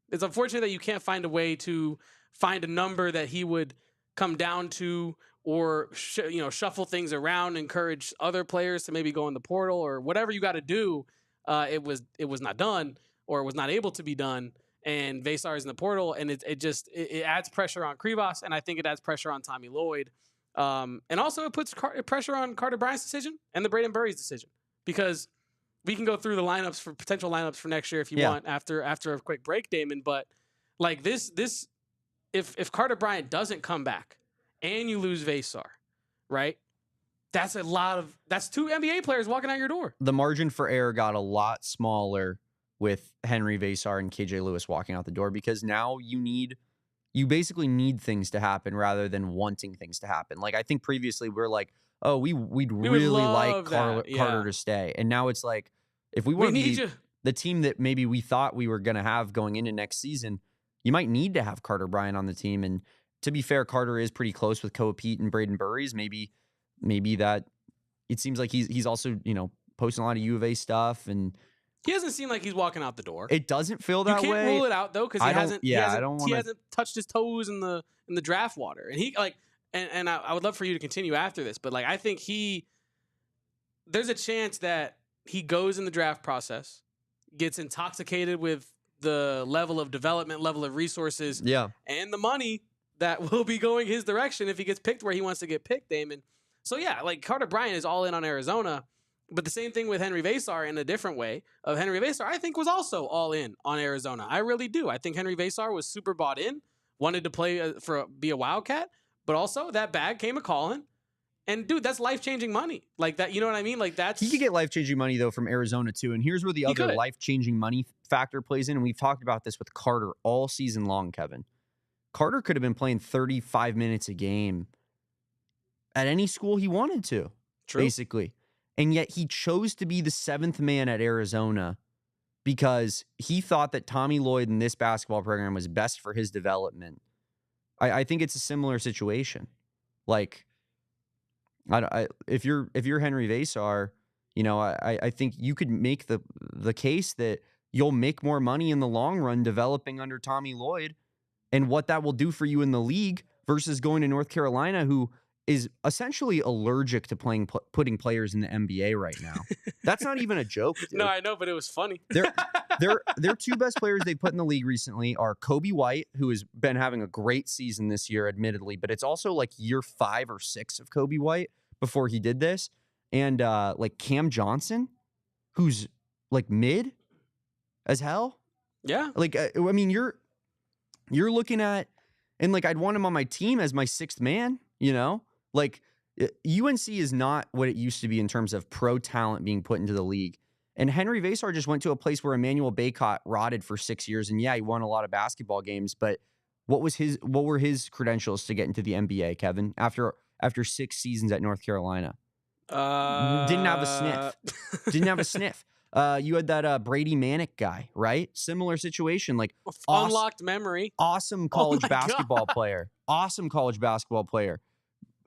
It's unfortunate that you can't find a way to find a number that he would come down to, or shuffle things around, encourage other players to maybe go in the portal or whatever you got to do. It was not done, or it was not able to be done. And Veesaar is in the portal, and it adds pressure on Krivas, and I think it adds pressure on Tommy Lloyd, and also it puts pressure on Carter Bryant's decision and the Brayden Burries decision, because we can go through the potential lineups for next year if you want after a quick break, Damon. But like this, if Carter Bryant doesn't come back and you lose Veesaar, right? That's 2 NBA players walking out your door. The margin for error got a lot smaller with Henri Veesaar and KJ Lewis walking out the door, because now you basically need things to happen rather than wanting things to happen. Like I think previously we're like, oh, we'd really like Carter to stay. And now it's like, if we want to be the team that maybe we thought we were going to have going into next season, you might need to have Carter Bryant on the team. And to be fair, Carter is pretty close with Koa Pete and Brayden Burries. Maybe that it seems like he's also, posting a lot of U of A stuff, and he doesn't seem like he's walking out the door. It doesn't feel that way. You can't rule it out though, because he hasn't touched his toes in the draft water. And he and I would love for you to continue after this, but like I think there's a chance that he goes in the draft process, gets intoxicated with the level of development, level of resources, and the money that will be going his direction if he gets picked where he wants to get picked, Damon. So yeah, like Carter Bryant is all in on Arizona, but the same thing with Henri Veesaar in a different way. Henri Veesaar, I think, was also all in on Arizona. I really do. I think Henri Veesaar was super bought in, wanted to play be a Wildcat, but also that bag came a calling. And dude, that's life-changing money. Like that, you know what I mean? Like that's he could get life-changing money though from Arizona too. And here's where the other life-changing money factor plays in. And we've talked about this with Carter all season long, Kevin. Carter could have been playing 35 minutes a game at any school he wanted to, basically. And yet he chose to be the 7th man at Arizona because he thought that Tommy Lloyd in this basketball program was best for his development. I think it's a similar situation. Like, if you're Henri Veesaar, you know, I think you could make the case that you'll make more money in the long run developing under Tommy Lloyd and what that will do for you in the league versus going to North Carolina, who is essentially allergic to putting players in the NBA right now. That's not even a joke, dude. No, I know, but it was funny. Their two best players they've put in the league recently are Kobe White, who has been having a great season this year, admittedly, but it's also like year 5 or 6 of Kobe White before he did this, and like Cam Johnson, who's like mid as hell. Yeah. Like, I mean, you're looking at, and like I'd want him on my team as my 6th man, you know? Like, UNC is not what it used to be in terms of pro talent being put into the league. And Henri Veesaar just went to a place where Emmanuel Bacot rotted for 6 years. And yeah, he won a lot of basketball games, but what were his credentials to get into the NBA, Kevin, after 6 seasons at North Carolina? Didn't have a sniff. You had that Brady Manick guy, right? Similar situation, like unlocked memory. Awesome college basketball player. Awesome college basketball player.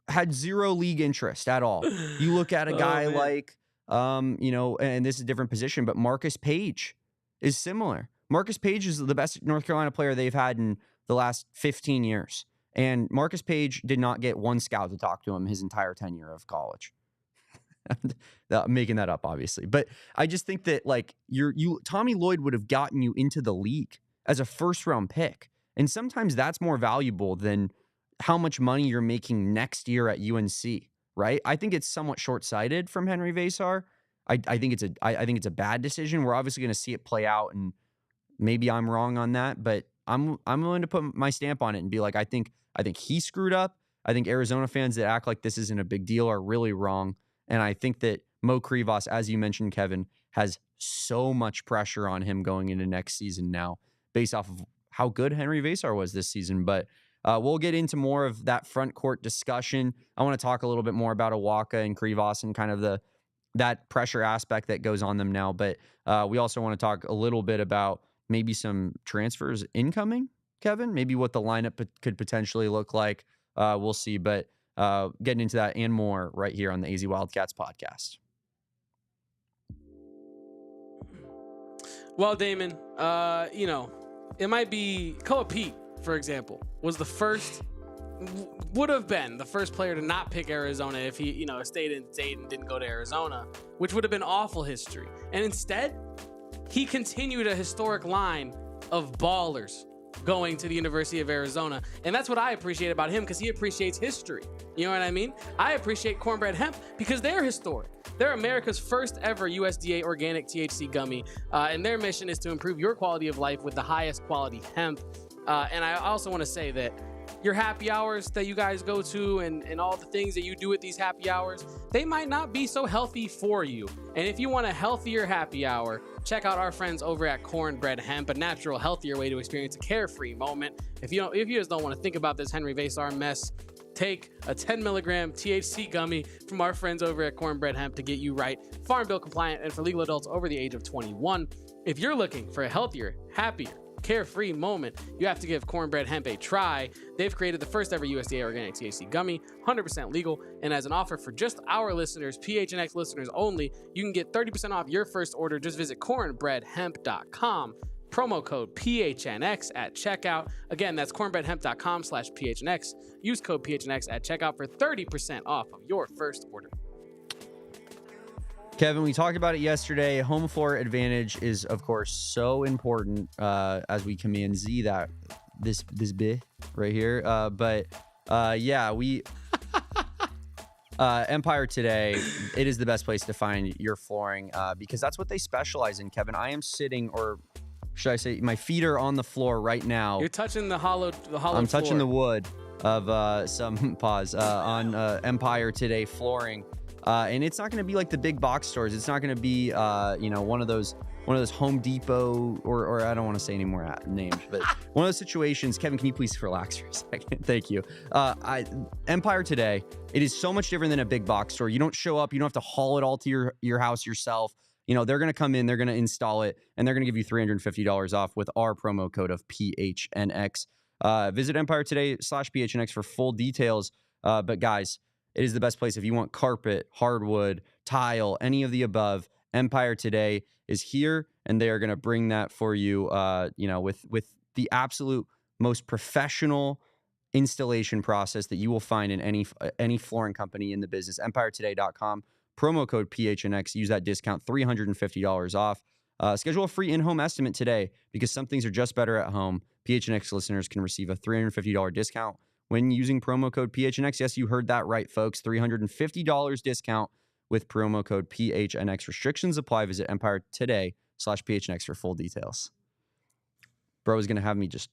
Had 0 league interest at all. You look at a guy like, you know, and this is a different position, but Marcus Page is similar. Marcus Page is the best North Carolina player they've had in the last 15 years. And Marcus Page did not get one scout to talk to him his entire tenure of college. I'm making that up, obviously. But I just think that, like, Tommy Lloyd would have gotten you into the league as a first-round pick. And sometimes that's more valuable than how much money you're making next year at UNC, right? I think it's somewhat short-sighted from Henri Veesaar. I think it's a bad decision. We're obviously going to see it play out, and maybe I'm wrong on that, but I'm willing to put my stamp on it and be like, I think he screwed up. I think Arizona fans that act like this isn't a big deal are really wrong. And I think that Mo Krivas, as you mentioned, Kevin, has so much pressure on him going into next season now based off of how good Henri Veesaar was this season. But we'll get into more of that front court discussion. I want to talk a little bit more about Awaka and Krivas and kind of that pressure aspect that goes on them now. But we also want to talk a little bit about maybe some transfers incoming, Kevin, maybe what the lineup could potentially look like. We'll see. But getting into that and more right here on the AZ Wildcats podcast. Well, Damon, you know, it might be Koa Pete, for example, would have been the first player to not pick Arizona if he, you know, stayed in state and didn't go to Arizona, which would have been awful history. And instead, he continued a historic line of ballers going to the University of Arizona. And that's what I appreciate about him, because he appreciates history. You know what I mean? I appreciate Cornbread Hemp because they're historic. They're America's first ever USDA organic THC gummy. And their mission is to improve your quality of life with the highest quality hemp. And I also want to say that your happy hours that you guys go to and all the things that you do at these happy hours, they might not be so healthy for you. And if you want a healthier happy hour, check out our friends over at Cornbread Hemp, a natural, healthier way to experience a carefree moment. If you just don't want to think about this Henri Veesaar mess, take a 10 milligram THC gummy from our friends over at Cornbread Hemp to get you right, Farm Bill compliant, and for legal adults over the age of 21. If you're looking for a healthier, happier, carefree moment, you have to give Cornbread Hemp a try. They've created the first ever USDA organic THC gummy, 100% legal, and as an offer for just our listeners, PHNX listeners only, you can get 30% off your first order. Just visit cornbreadhemp.com. Promo code PHNX at checkout. Again, that's cornbreadhemp.com/PHNX. Use code PHNX at checkout for 30% off of your first order. Kevin, we talked about it yesterday. Home floor advantage is, of course, so important as we command Z that this bit right here. Empire Today, it is the best place to find your flooring because that's what they specialize in, Kevin. I am sitting, or should I say, my feet are on the floor right now. You're touching the hollow I'm floor. touching the wood of some on Empire Today flooring. And it's not going to be like the big box stores. It's not going to be, one of those Home Depot or I don't want to say any more names, but one of those situations. Kevin, can you please relax for a second? Thank you. Empire Today, it is so much different than a big box store. You don't show up. You don't have to haul it all to your house yourself. They're going to come in, they're going to install it, and they're going to give you $350 off with our promo code of PHNX. Visit EmpireToday.com/PHNX for full details. But guys, it is the best place if you want carpet, hardwood, tile, any of the above. Empire Today is here, and they are going to bring that for you, with the absolute most professional installation process that you will find in any flooring company in the business. EmpireToday.com, promo code PHNX. Use that discount, $350 off. Schedule a free in-home estimate today because some things are just better at home. PHNX listeners can receive a $350 discount when using promo code PHNX. Yes, you heard that right, folks. $350 discount with promo code PHNX. Restrictions apply. Visit EmpireToday.com/PHNX for full details. Bro is going to have me just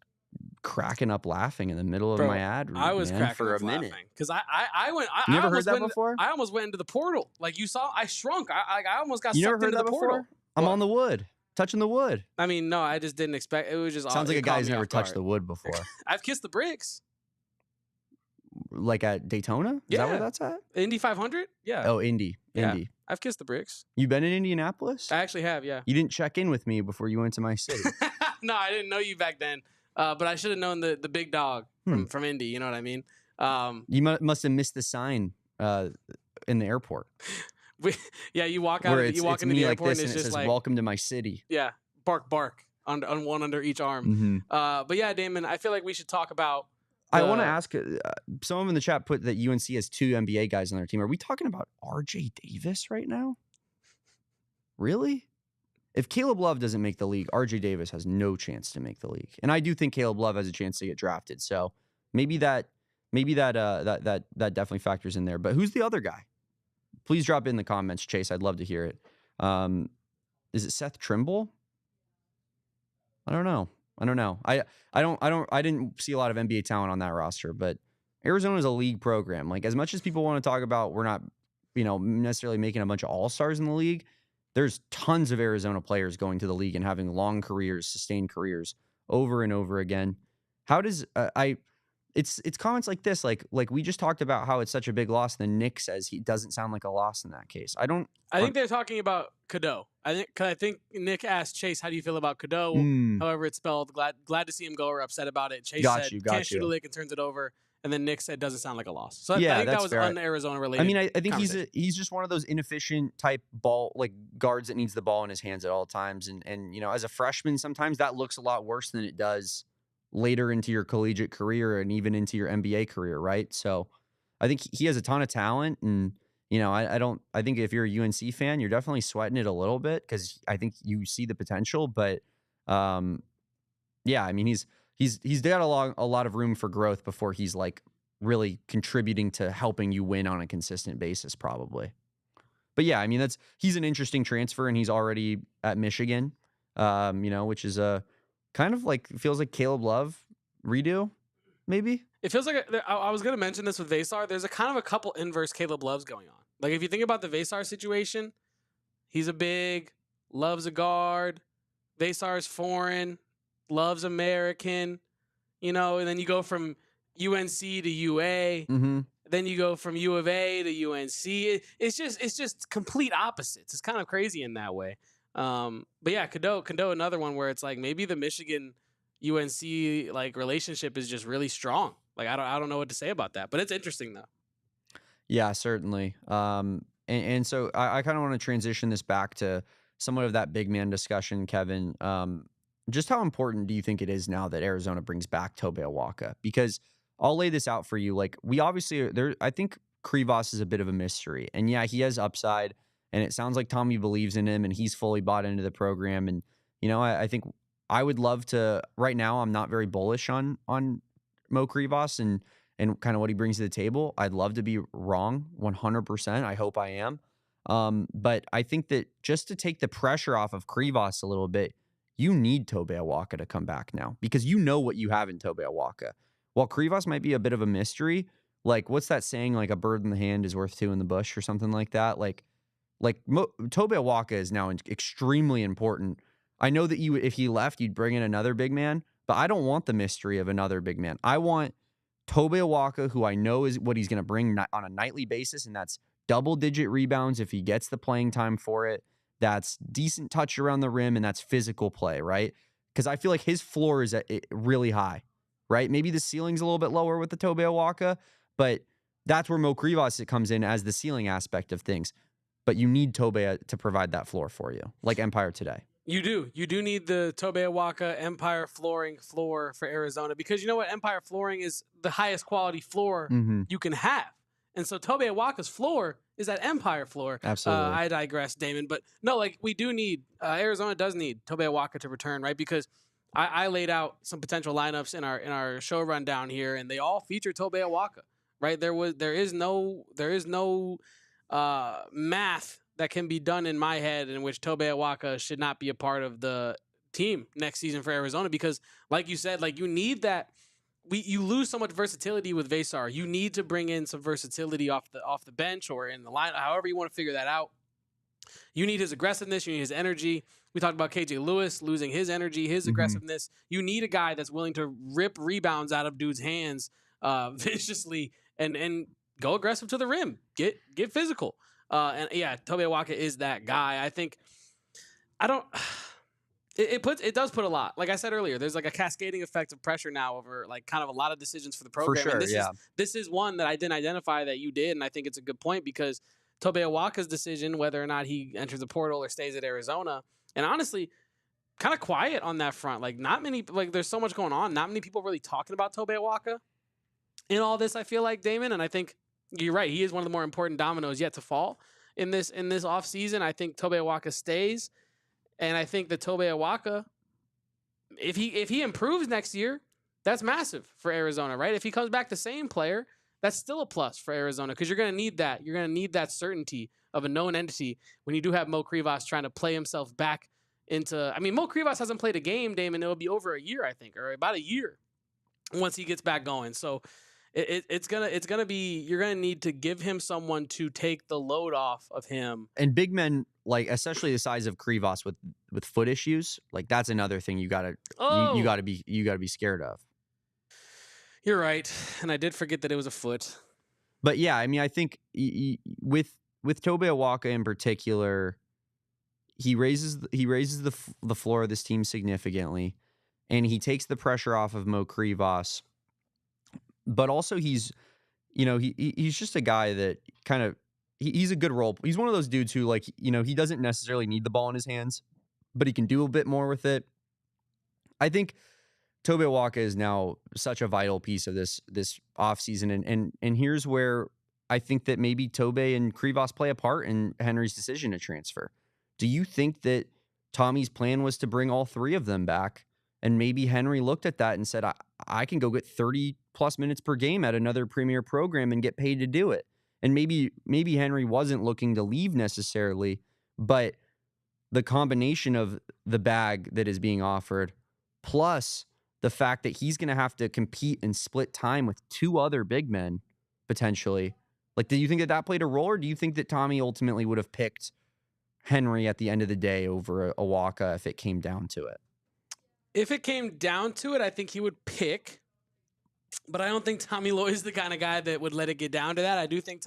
cracking up laughing in the middle of my ad. I was cracking for up a minute. because I went. You never heard that before? I almost went into the portal. Like you saw, I shrunk. I almost got You sucked never heard into that the before? portal. I'm on the wood, touching the wood. I mean, no, I just didn't expect. It was just Sounds like a it guy caught who's me never off touched the guard. wood before. I've kissed the bricks. Like at Daytona? Is that where that's at? Indy 500. Yeah. Oh, Indy. Yeah. I've kissed the bricks. You been in Indianapolis? I actually have. Yeah. You didn't check in with me before you went to my city. No, I didn't know you back then. But I should have known the big dog from Indy. You know what I mean? You must have missed the sign in the airport. You walk out. You walk into the airport like this, and it's it just says, like, "Welcome to my city." Yeah, bark on one under each arm. Mm-hmm. But yeah, Damon, I feel like we should talk about. I want to ask. Someone in the chat put that UNC has 2 NBA guys on their team. Are we talking about RJ Davis right now? Really? If Caleb Love doesn't make the league, RJ Davis has no chance to make the league. And I do think Caleb Love has a chance to get drafted. So maybe that definitely factors in there. But who's the other guy? Please drop it in the comments, Chase. I'd love to hear it. Is it Seth Trimble? I don't know. I didn't see a lot of NBA talent on that roster, but Arizona is a league program. Like, as much as people want to talk about, we're not, necessarily making a bunch of all-stars in the league. There's tons of Arizona players going to the league and having long careers, sustained careers over and over again. How does it's comments like this, like we just talked about how it's such a big loss. Then Nick says he doesn't sound like a loss in that case. I think they're talking about Cadeau. I think Nick asked Chase, "How do you feel about Cadeau?" However it's spelled. Glad to see him go or upset about it. Chase said, "Can't shoot a lick," and turns it over. And then Nick said, "Doesn't sound like a loss." So I think that was un-Arizona related. I mean, I think he's just one of those inefficient type guards that needs the ball in his hands at all times. And as a freshman, sometimes that looks a lot worse than it does later into your collegiate career and even into your NBA career, right? So I think he has a ton of talent, and I think if you're a UNC fan, you're definitely sweating it a little bit because I think you see the potential. But I mean, he's got a lot of room for growth before he's like really contributing to helping you win on a consistent basis, probably. But yeah, I mean, he's an interesting transfer, and he's already at Michigan, which is a kind of like, feels like Caleb Love redo, maybe. It feels like I was going to mention this with Veesaar. There's a kind of a couple inverse Caleb Loves going on. Like, if you think about the Veesaar situation, he's a big, Love's a guard, Veesaar's foreign, Love's American, and then you go from UNC to UA, then you go from U of A to UNC. It's just complete opposites. It's kind of crazy in that way. But yeah, Cadeau, another one where it's like maybe the Michigan UNC like relationship is just really strong. Like, I don't know what to say about that, but it's interesting though. Yeah, certainly. And so I kind of want to transition this back to somewhat of that big man discussion, Kevin. Just how important do you think it is now that Arizona brings back Tobe Awaka? Because I'll lay this out for you. Like, we obviously I think Krivas is a bit of a mystery, and yeah, he has upside. And it sounds like Tommy believes in him and he's fully bought into the program. And, I think I would love to, right now, I'm not very bullish on Mo Krivas and kind of what he brings to the table. I'd love to be wrong 100%. I hope I am. But I think that just to take the pressure off of Krivas a little bit, you need Tobe Awaka to come back now because you know what you have in Tobe Awaka. While Krivas might be a bit of a mystery, like what's that saying? Like a bird in the hand is worth two in the bush or something like that. Tobe Awaka is now extremely important. I know that if he left, you'd bring in another big man, but I don't want the mystery of another big man. I want Tobe Awaka, who I know is what he's going to bring on a nightly basis, and that's double-digit rebounds if he gets the playing time for it. That's decent touch around the rim, and that's physical play, right? Because I feel like his floor is really high, right? Maybe the ceiling's a little bit lower with the Tobe Awaka, but that's where Mo Krivas comes in as the ceiling aspect of things. But you need Tobe to provide that floor for you, like Empire today. You do. You do need the Tobe Awaka Empire floor for Arizona because you know what? Empire flooring is the highest quality floor you can have. And so Tobe Awaka's floor is that Empire floor. Absolutely. I digress, Damon. But no, we do need, Arizona does need Tobe Awaka to return, right? Because I laid out some potential lineups in our show rundown here, and they all feature Tobe Awaka, right? There is no math that can be done in my head in which Tobe Awaka should not be a part of the team next season for Arizona because, like you said, you need that. You lose so much versatility with Veesaar. You need to bring in some versatility off the bench or in the line, however you want to figure that out. You need his aggressiveness. You need his energy. We talked about KJ Lewis losing his energy, his aggressiveness. You need a guy that's willing to rip rebounds out of dudes' hands viciously and go aggressive to the rim. Get physical. And yeah, Tobe Awaka is that guy. I think it does put a lot. Like I said earlier, there's a cascading effect of pressure now over kind of a lot of decisions for the program. For sure, and this is one that I didn't identify that you did, and I think it's a good point because Tobe Awaka's decision, whether or not he enters the portal or stays at Arizona, and honestly, kind of quiet on that front. Not many, there's so much going on. Not many people really talking about Tobe Awaka in all this, I feel like, Damon, and I think you're right. He is one of the more important dominoes yet to fall in this offseason. I think Tobe Awaka stays. And I think that Tobe Awaka, if he improves next year, that's massive for Arizona, right? If he comes back the same player, that's still a plus for Arizona because you're going to need that. You're going to need that certainty of a known entity when you do have Mo Krivas trying to play himself back into. I mean, Mo Krivas hasn't played a game, Damon. It'll be over a year, I think, or about a year once he gets back going. So it's gonna be, you're gonna need to give him someone to take the load off of him. And big men, especially the size of Krivas with foot issues, that's another thing you gotta be scared of. You're right, and I did forget that it was a foot. But yeah, I mean, I think with Tobe Awaka in particular, he raises the floor of this team significantly, and he takes the pressure off of Mo Krivas. But also he's just a guy that kind of, he's a good role. He's one of those dudes who he doesn't necessarily need the ball in his hands, but he can do a bit more with it. I think Tobe Awaka is now such a vital piece of this offseason. And here's where I think that maybe Tobe and Krivas play a part in Henry's decision to transfer. Do you think that Tommy's plan was to bring all three of them back? And maybe Henry looked at that and said, I can go get 30-plus minutes per game at another premier program and get paid to do it. And maybe Henry wasn't looking to leave necessarily, but the combination of the bag that is being offered, plus the fact that he's going to have to compete and split time with two other big men, potentially. Do you think that played a role, or do you think that Tommy ultimately would have picked Henry at the end of the day over Awaka if it came down to it? If it came down to it, I think he would pick, but I don't think Tommy Lloyd is the kind of guy that would let it get down to that. I do think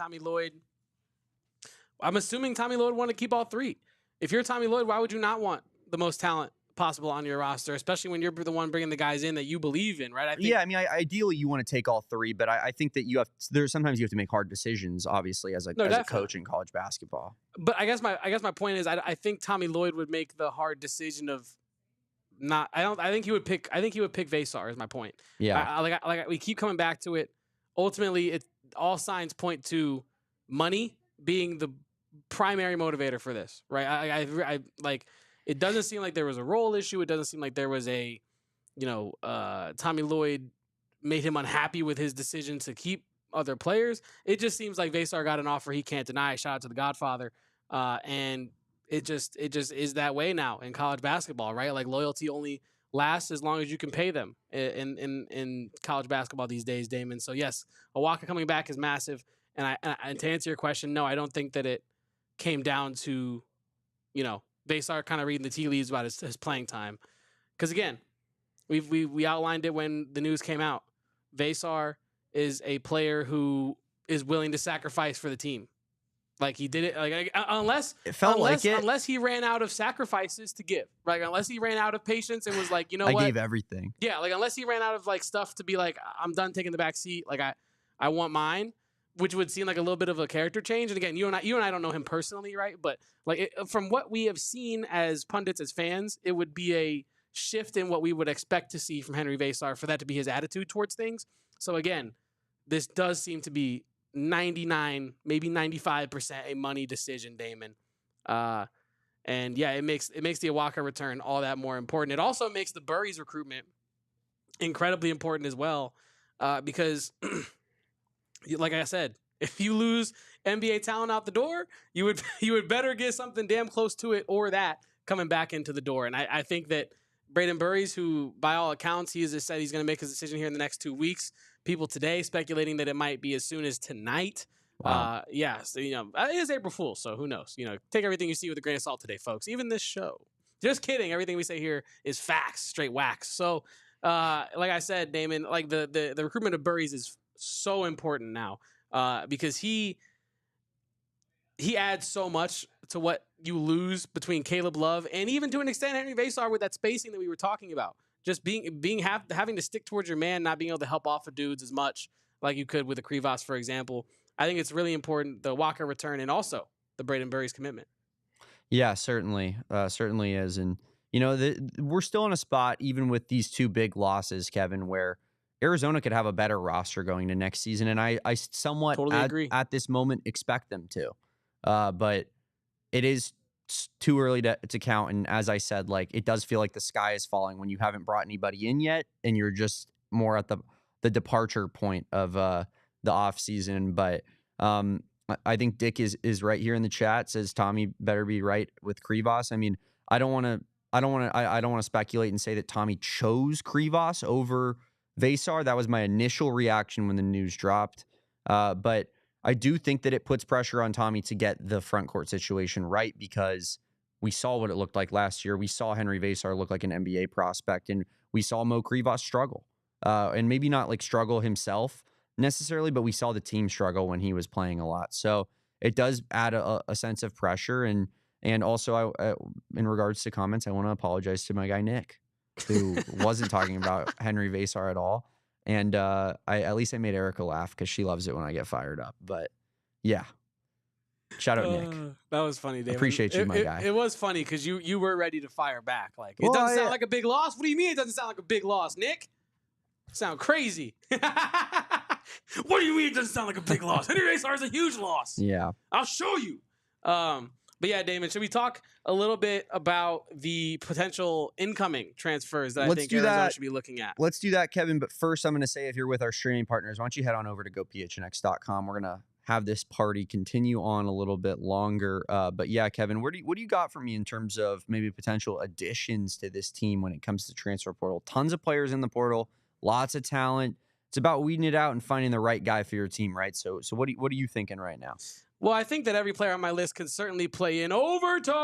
I'm assuming Tommy Lloyd wanted to keep all three. If you're Tommy Lloyd, why would you not want the most talent possible on your roster, especially when you're the one bringing the guys in that you believe in, right? Ideally you want to take all three, but I think that sometimes you have to make hard decisions, obviously, as a coach in college basketball. But I guess my point is I think Tommy Lloyd would make the hard decision of, I think he would pick Veesaar is my point. Yeah. We keep coming back to it. Ultimately, all signs point to money being the primary motivator for this, right? I like, it doesn't seem like there was a role issue. It doesn't seem like there was a, Tommy Lloyd made him unhappy with his decision to keep other players. It just seems like Veesaar got an offer he can't deny. Shout out to the Godfather. And it just is that way now in college basketball, right? Like, loyalty only lasts as long as you can pay them in college basketball these days, Damon. So yes, Awaka coming back is massive. And to answer your question, no, I don't think that it came down to, Veesaar kind of reading the tea leaves about his playing time. Because again, we outlined it when the news came out. Veesaar is a player who is willing to sacrifice for the team. Like, he did it, like, unless it felt like it. Unless he ran out of sacrifices to give, right? Unless he ran out of patience and was like, you know I what? gave everything. Yeah, like, unless he ran out of like stuff to be like, I'm done taking the back seat. Like, I want mine, which would seem like a little bit of a character change. And again, you and I don't know him personally, right? But like, from what we have seen as pundits, as fans, it would be a shift in what we would expect to see from Henri Veesaar for that to be his attitude towards things. So again, this does seem to be 99, maybe 95% a money decision, Damon. And yeah, it makes the Awaka return all that more important. It also makes the Burries recruitment incredibly important as well, because like I said, if you lose NBA talent out the door, you would better get something damn close to it or that coming back into the door. And I think that Brayden Burries, who by all accounts, he has said he's going to make his decision here in the next 2 weeks. People today speculating that it might be as soon as tonight. Wow. Yeah, so, it is April Fool's, so who knows? Take everything you see with a grain of salt today, folks. Even this show. Just kidding. Everything we say here is facts, straight wax. So, like I said, Damon, like the recruitment of Burries is so important now, because he adds so much to what you lose between Caleb Love and even to an extent Henri Veesaar with that spacing that we were talking about. Just having to stick towards your man, not being able to help off of dudes as much like you could with a Krivas, for example. I think it's really important, the Walker return and also the Brayden Burries commitment. Yeah, certainly. Certainly is. And, we're still in a spot, even with these two big losses, Kevin, where Arizona could have a better roster going into next season. And I somewhat totally agree at this moment expect them to. But it is too early to count. And as I said, like, it does feel like the sky is falling when you haven't brought anybody in yet and you're just more at the departure point of the off season. But I think Dick is right here in the chat, says Tommy better be right with Krivas. I mean, I don't want to speculate and say that Tommy chose Krivas over Veesaar. That was my initial reaction when the news dropped. But I do think that it puts pressure on Tommy to get the front court situation right, because we saw what it looked like last year. We saw Henri Veesaar look like an NBA prospect, and we saw Mo Krivas struggle. And maybe not like struggle himself necessarily, but we saw the team struggle when he was playing a lot. So it does add a sense of pressure. And also, in regards to comments, I want to apologize to my guy Nick, who wasn't talking about Henri Veesaar at all. And at least I made Erica laugh because she loves it when I get fired up. But yeah, shout out Nick. That was funny, David. Appreciate you, my guy. It was funny because you were ready to fire back. Like, it doesn't sound like a big loss. What do you mean it doesn't sound like a big loss, Nick? Sound crazy. What do you mean it doesn't sound like a big loss? Henri Veesaar is a huge loss. Yeah, I'll show you. But yeah, Damon, should we talk a little bit about the potential incoming transfers that I think Arizona should be looking at? Let's do that, Kevin. But first, I'm going to say, if you're with our streaming partners, why don't you head on over to gophnx.com. We're going to have this party continue on a little bit longer. But yeah, Kevin, what do you got for me in terms of maybe potential additions to this team when it comes to transfer portal? Tons of players in the portal, lots of talent. It's about weeding it out and finding the right guy for your team, right? So what are you thinking right now? Well, I think that every player on my list can certainly play in overtime.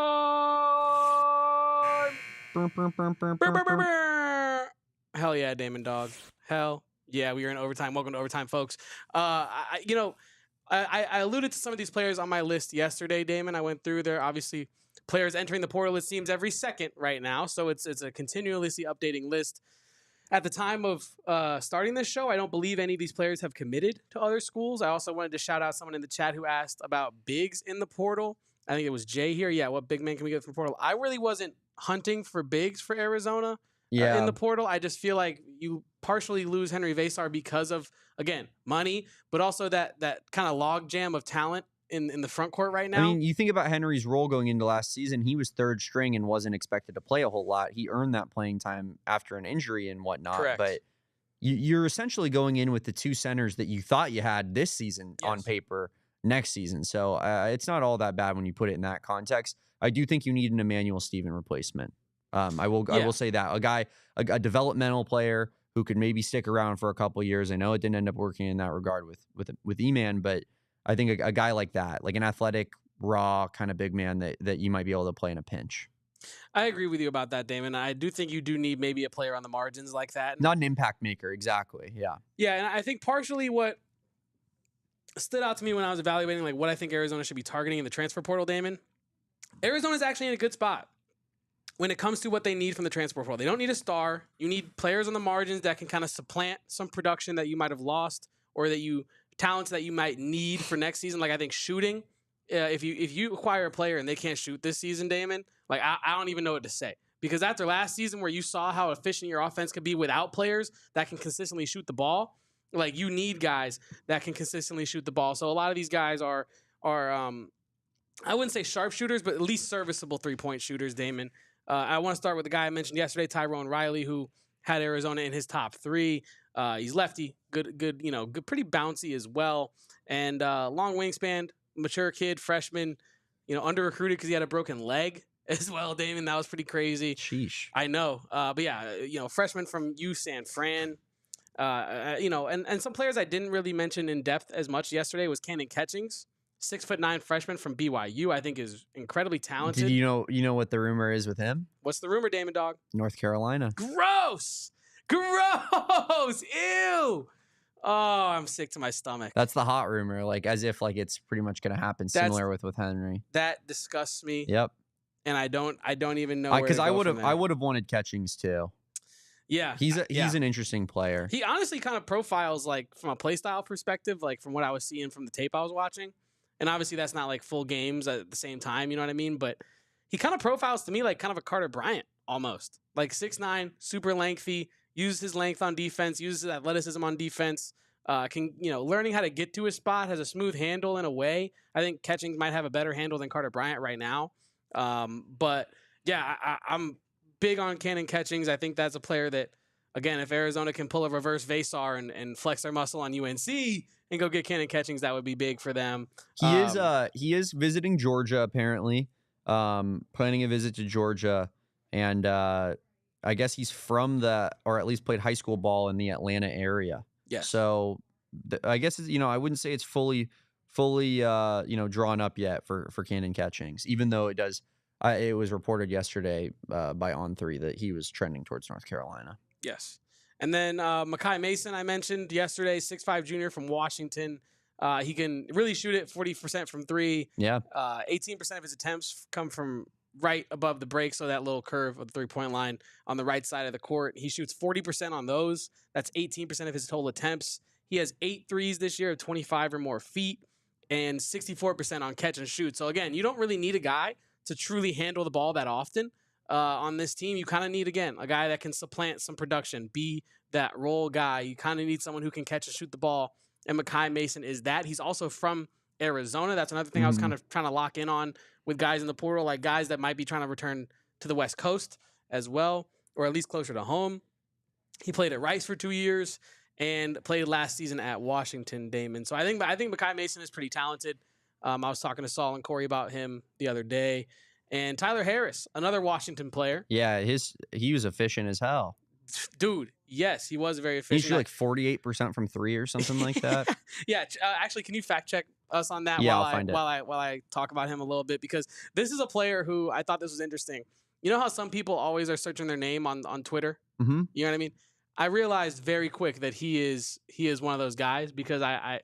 Hell yeah, Damon Dog. Hell yeah, we are in overtime. Welcome to overtime, folks. I alluded to some of these players on my list yesterday, Damon. I went through there. Obviously, players entering the portal, it seems, every second right now. So it's a continuously updating list. At the time of starting this show, I don't believe any of these players have committed to other schools. I also wanted to shout out someone in the chat who asked about bigs in the portal. I think it was Jay here. Yeah, what big man can we get from the portal? I really wasn't hunting for bigs for Arizona in the portal. I just feel like you partially lose Henri Veesaar because of, again, money, but also that kind of log jam of talent in the front court right now. I mean, you think about Henry's role going into last season. He was third string and wasn't expected to play a whole lot. He earned that playing time after an injury and whatnot. Correct. But you're essentially going in with the two centers that you thought you had this season on paper next season. So it's not all that bad when you put it in that context. I do think you need an Emmanuel Stephen replacement. I will say that a developmental player who could maybe stick around for a couple of years. I know it didn't end up working in that regard with E-Man, but I think a guy like that, like an athletic, raw kind of big man that you might be able to play in a pinch. I agree with you about that, Damon. I do think you do need maybe a player on the margins like that. Not an impact maker, exactly. Yeah. Yeah, and I think partially what stood out to me when I was evaluating like what I think Arizona should be targeting in the transfer portal, Damon, Arizona's actually in a good spot when it comes to what they need from the transfer portal. They don't need a star. You need players on the margins that can kind of supplant some production that you might have lost or talents that you might need for next season. Like I think shooting, if you acquire a player and they can't shoot this season, Damon, like I don't even know what to say. Because after last season where you saw how efficient your offense could be without players that can consistently shoot the ball, like you need guys that can consistently shoot the ball. So a lot of these guys are I wouldn't say sharpshooters, but at least serviceable 3-point shooters, Damon. I want to start with the guy I mentioned yesterday, Tyrone Riley, who had Arizona in his top 3. He's lefty, good, pretty bouncy as well, and long wingspan, mature kid, freshman, under recruited because he had a broken leg as well, Damon. That was pretty crazy. Sheesh. I know, but yeah, freshman from U San Fran. And some players I didn't really mention in depth as much yesterday was Cannon Catchings. 6'9" freshman from BYU, I think is incredibly talented. Did you know what the rumor is with him? What's the rumor, Damon Dog? North Carolina. Gross! Ew! Oh, I'm sick to my stomach. That's the hot rumor, like as if like it's pretty much going to happen. Similar with Henry. That disgusts me. Yep. And I don't even know because I would have wanted Catchings too. Yeah, he's an interesting player. He honestly kind of profiles like from a play style perspective, like from what I was seeing from the tape I was watching. And obviously that's not like full games at the same time, you know what I mean? But he kind of profiles to me like kind of a Carter Bryant almost. Like 6'9", super lengthy, uses his length on defense, uses his athleticism on defense, learning how to get to his spot, has a smooth handle in a way. I think Catchings might have a better handle than Carter Bryant right now. But yeah, I'm big on Cannon Catchings. I think that's a player that, again, if Arizona can pull a reverse Veesaar and flex their muscle on UNC and go get Cannon Catchings, that would be big for them. He is visiting Georgia apparently, planning a visit to Georgia, and I guess he's from or at least played high school ball in the Atlanta area. Yes. So I guess I wouldn't say it's fully drawn up yet for Cannon Catchings, even though it does. It was reported yesterday by On3 that he was trending towards North Carolina. Yes. And then Makai Mason, I mentioned yesterday, 6'5" junior from Washington. He can really shoot it 40% from 3. Yeah. 18% of his attempts come from right above the break, so that little curve of the 3-point line on the right side of the court. He shoots 40% on those. That's 18% of his total attempts. He has 8 threes this year of 25 or more feet and 64% on catch and shoot. So, again, you don't really need a guy to truly handle the ball that often. On this team, you kind of need, again, a guy that can supplant some production, be that role guy. You kind of need someone who can catch and shoot the ball, and Makai Mason is that. He's also from Arizona. That's another thing I was kind of trying to lock in on with guys in the portal, like guys that might be trying to return to the West Coast as well, or at least closer to home. He played at Rice for 2 years and played last season at Washington, Damon. So I think Makai Mason is pretty talented. I was talking to Saul and Corey about him the other day. And Tyler Harris, another Washington player. Yeah, he was efficient as hell. Dude, yes, he was very efficient. He shoot like 48% from 3 or something like that. Yeah, actually, can you fact check us on that I'll find it. while I talk about him a little bit? Because this is a player who I thought this was interesting. You know how some people always are searching their name on Twitter? Mm-hmm. You know what I mean? I realized very quick that he is one of those guys because I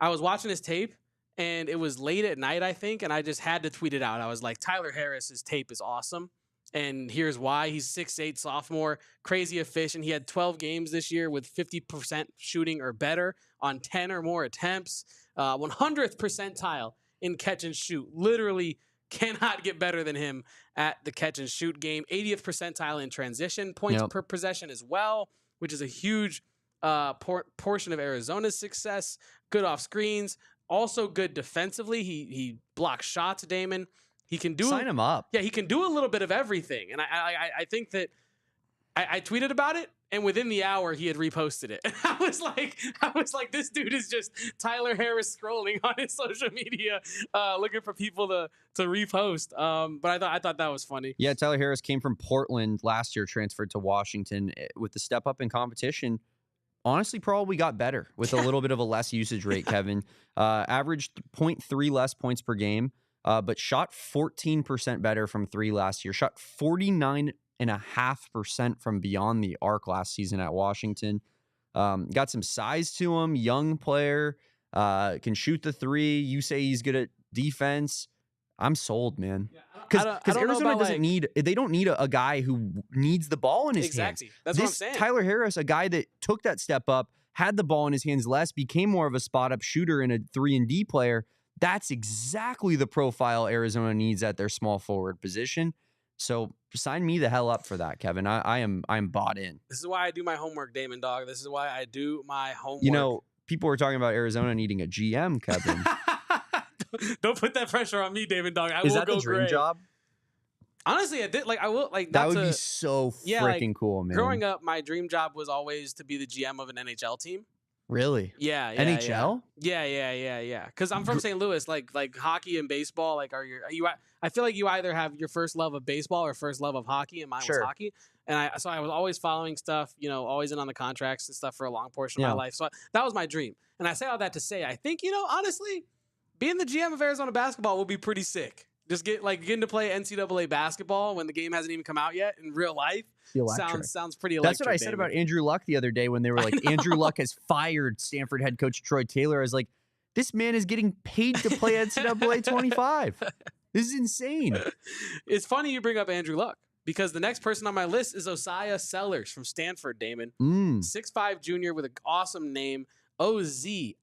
was watching his tape. And it was late at night, I think, and I just had to tweet it out. I was like, Tyler Harris's tape is awesome, and here's why. He's 6'8", sophomore, crazy efficient. He had 12 games this year with 50% shooting or better on 10 or more attempts. 100th percentile in catch and shoot. Literally cannot get better than him at the catch and shoot game. 80th percentile in transition points per possession as well, which is a huge portion of Arizona's success. Good off screens. also good defensively. He blocks shots, Damon. He can do Sign him up. Yeah, he can do a little bit of everything. And I think that I tweeted about it, and within the hour he had reposted it. I was like, this dude is just Tyler Harris scrolling on his social media, looking for people to repost. But I thought that was funny. Yeah, Tyler Harris came from Portland last year, transferred to Washington. With the step up in competition, honestly, probably got better with a little bit of a less usage rate, Kevin. Averaged 0.3 less points per game, but shot 14% better from three last year. Shot 49.5% from beyond the arc last season at Washington. Got some size to him, young player, can shoot the three. You say he's good at defense. I'm sold, man. Because Arizona doesn't need, they don't need a guy who needs the ball in his hands. That's what I'm saying. Tyler Harris, a guy that took that step up, had the ball in his hands less, became more of a spot up shooter and a 3-and-D player. That's exactly the profile Arizona needs at their small forward position. So sign me the hell up for that, Kevin. I'm bought in. This is why I do my homework, Damon Dog. This is why I do my homework. You know, people were talking about Arizona needing a GM, Kevin. Don't put that pressure on me, Damon Dog. Is that the dream job? Honestly, I did. Like, I will. Like, that would be so freaking cool, man. Growing up, my dream job was always to be the GM of an NHL team. Really? Yeah. NHL? Yeah. Because I'm from St. Louis. Like hockey and baseball. Like, I feel like you either have your first love of baseball or first love of hockey, and mine was hockey. And I was always following stuff. You know, always in on the contracts and stuff for a long portion of my life. So that was my dream. And I say all that to say, I think, honestly, being the GM of Arizona basketball will be pretty sick. Just getting to play NCAA basketball when the game hasn't even come out yet in real life sounds pretty electric. That's what I said about Andrew Luck the other day when they were like, Andrew Luck has fired Stanford head coach Troy Taylor. I was like, this man is getting paid to play NCAA 25. This is insane. It's funny you bring up Andrew Luck because the next person on my list is Osiah Sellers from Stanford, Damon. 6'5" junior with an awesome name, Oziah,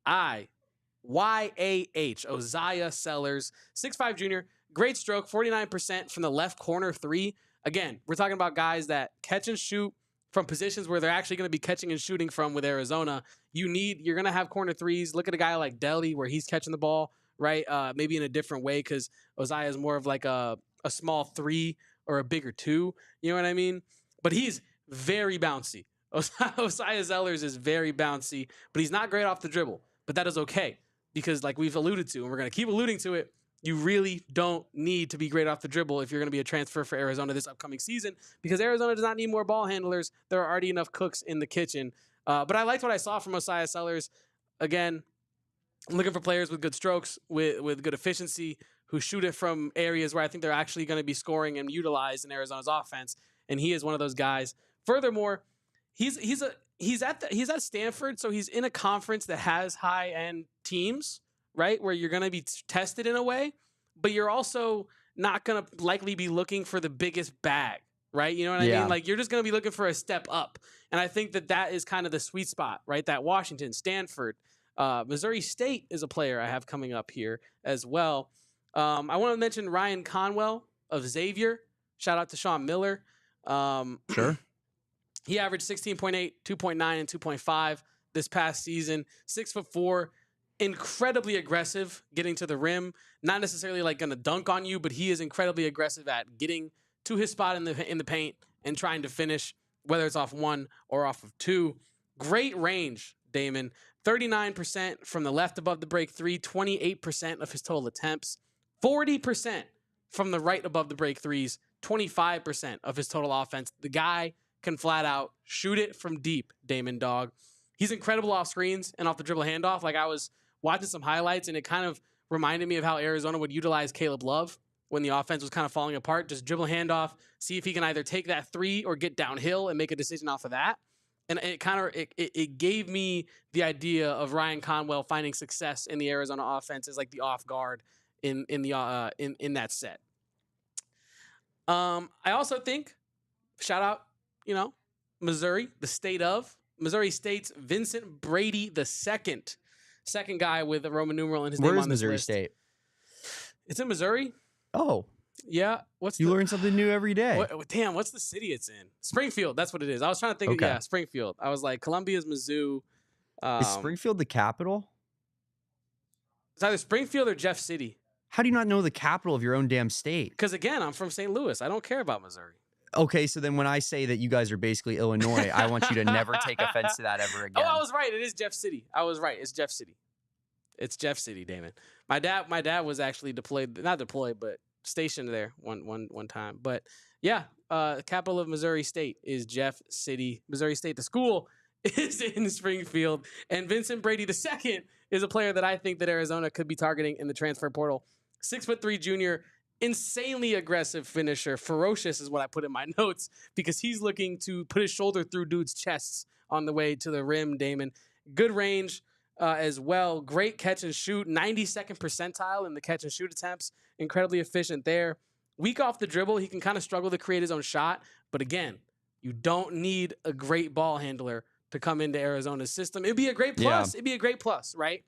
Osiah Sellers, 6'5" junior. Great stroke, 49% from the left corner three. Again, we're talking about guys that catch and shoot from positions where they're actually going to be catching and shooting from with Arizona. You're going to have corner threes. Look at a guy like Delhi where he's catching the ball, right? Maybe in a different way because Osiah is more of like a small three or a bigger two. You know what I mean? But he's very bouncy. Osiah Sellers is very bouncy, but he's not great off the dribble. But that is okay because like we've alluded to, and we're going to keep alluding to it, you really don't need to be great off the dribble if you're going to be a transfer for Arizona this upcoming season because Arizona does not need more ball handlers. There are already enough cooks in the kitchen. But I liked what I saw from Osiah Sellers. Again, I'm looking for players with good strokes, with good efficiency, who shoot it from areas where I think they're actually going to be scoring and utilized in Arizona's offense. And he is one of those guys. Furthermore, he's at Stanford, so he's in a conference that has high-end teams, right, where you're going to be tested in a way, but you're also not going to likely be looking for the biggest bag, right? You know what I mean? Like, you're just going to be looking for a step up. And I think that is kind of the sweet spot, right? That Washington, Stanford, Missouri State is a player I have coming up here as well. I want to mention Ryan Conwell of Xavier. Shout out to Sean Miller. Sure. He averaged 16.8, 2.9, and 2.5 this past season. 6'4", incredibly aggressive getting to the rim. Not necessarily like going to dunk on you, but he is incredibly aggressive at getting to his spot in the paint and trying to finish, whether it's off one or off of two. Great range, Damon. 39% from the left above the break three, 28% of his total attempts, 40% from the right above the break threes, 25% of his total offense. The guy can flat out shoot it from deep, Damon Dog. He's incredible off screens and off the dribble handoff. Like, I was watching some highlights and it kind of reminded me of how Arizona would utilize Caleb Love when the offense was kind of falling apart. Just dribble handoff, see if he can either take that three or get downhill and make a decision off of that. And it gave me the idea of Ryan Conwell finding success in the Arizona offense as like the off guard in that set. I also think, shout out, Missouri, the state of Missouri State's Vincent Brady II, second guy with a Roman numeral in his name on this list. Where is Missouri State? It's in Missouri. Oh. Yeah. You learn something new every day. What's the city it's in? Springfield. That's what it is. I was trying to think. Okay. Springfield. I was like, Columbia's Mizzou. Is Springfield the capital? It's either Springfield or Jeff City. How do you not know the capital of your own damn state? Because, again, I'm from St. Louis. I don't care about Missouri. Okay, so then when I say that you guys are basically Illinois, I want you to never take offense to that ever again. Oh, I was right. It is Jeff City. I was right. It's Jeff City. It's Jeff City, Damon. My dad was actually not deployed, but stationed there one time. But yeah, capital of Missouri State is Jeff City, Missouri State. The school is in Springfield, and Vincent Brady II is a player that I think that Arizona could be targeting in the transfer portal. 6'3" junior, insanely aggressive finisher. Ferocious is what I put in my notes because he's looking to put his shoulder through dudes' chests on the way to the rim, Damon. Good range as well. Great catch and shoot. 92nd percentile in the catch and shoot attempts. Incredibly efficient there. Weak off the dribble. He can kind of struggle to create his own shot. But again, you don't need a great ball handler to come into Arizona's system. It'd be a great plus. Yeah. It'd be a great plus, right?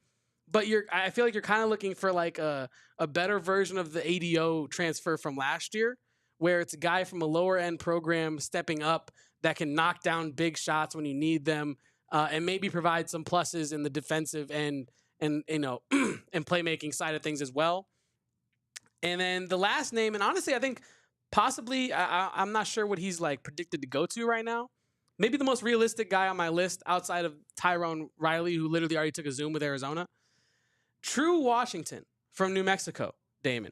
But I feel like you're kind of looking for like a better version of the ADO transfer from last year, where it's a guy from a lower end program stepping up that can knock down big shots when you need them, and maybe provide some pluses in the defensive and and playmaking side of things as well. And then the last name, and honestly, I think possibly I'm not sure what he's like predicted to go to right now. Maybe the most realistic guy on my list outside of Tyrone Riley, who literally already took a Zoom with Arizona. True Washington from New Mexico, Damon.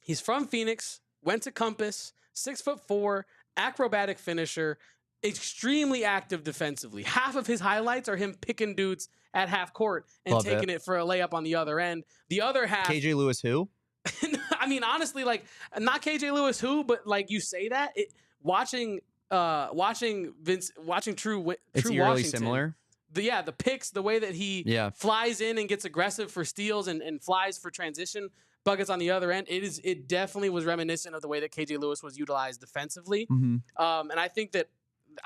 He's from Phoenix, went to Compass, 6'4", acrobatic finisher, extremely active defensively. Half of his highlights are him picking dudes at half court and taking it for a layup on the other end. The other half... KJ Lewis who? I mean, honestly, like, not KJ Lewis who, but like you say that, watching True It's eerily Washington, similar. The picks, the way that he flies in and gets aggressive for steals and flies for transition buckets on the other end, it definitely was reminiscent of the way that KJ Lewis was utilized defensively. Mm-hmm. And I think that,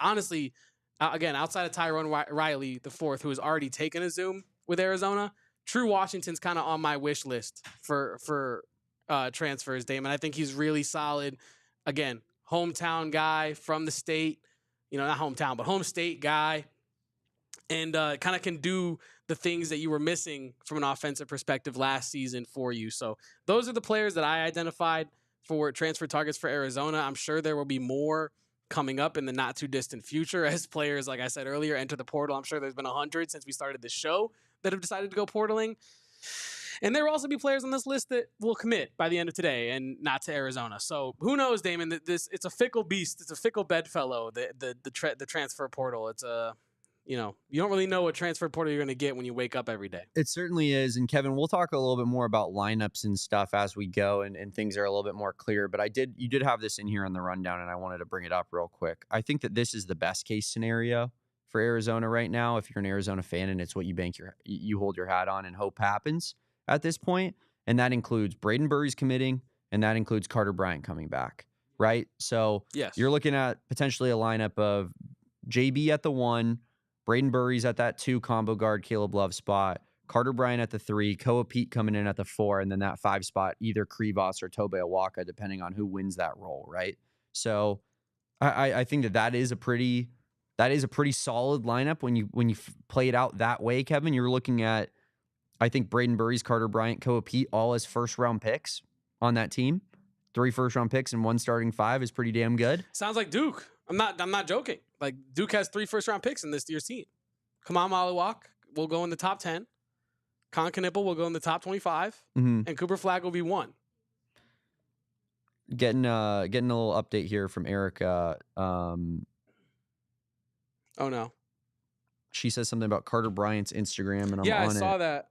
honestly, again, outside of Tyrone Riley, the fourth, who has already taken a Zoom with Arizona, True Washington's kind of on my wish list for transfers, Damon. I think he's really solid. Again, hometown guy from the state, not hometown, but home state guy. And kind of can do the things that you were missing from an offensive perspective last season for you. So those are the players that I identified for transfer targets for Arizona. I'm sure there will be more coming up in the not too distant future as players, like I said earlier, enter the portal. I'm sure there's been 100 since we started this show that have decided to go portaling. And there will also be players on this list that will commit by the end of today and not to Arizona. So who knows, Damon? It's a fickle beast. It's a fickle bedfellow. The transfer portal. It's a you don't really know what transfer portal you're going to get when you wake up every day. It certainly is. And Kevin, we'll talk a little bit more about lineups and stuff as we go and things are a little bit more clear. But you did have this in here on the rundown and I wanted to bring it up real quick. I think that this is the best case scenario for Arizona right now. If you're an Arizona fan and it's what you hold your hat on and hope happens at this point. And that includes Brayden Burries committing and that includes Carter Bryant coming back. Right. So yes, you're looking at potentially a lineup of JB at the 1, Brayden Burries at that 2 combo guard, Caleb Love spot, Carter Bryant at the 3, Koa Pete coming in at the 4, and then that 5 spot, either Krivas or Tobe Awaka, depending on who wins that role, right? So I think that is a pretty solid lineup when you play it out that way, Kevin. You're looking at, I think, Brayden Burries, Carter Bryant, Koa Pete, all as first-round picks on that team. 3 first-round picks and 1 starting 5 is pretty damn good. Sounds like Duke. I'm not joking. Like, Duke has 3 first-round picks in this year's team. Kamal Maliwak will go in the top 10. Con Knipple will go in the top 25. Mm-hmm. And Cooper Flagg will be 1. Getting a little update here from Erica. Oh, no. She says something about Carter Bryant's Instagram, and I saw that.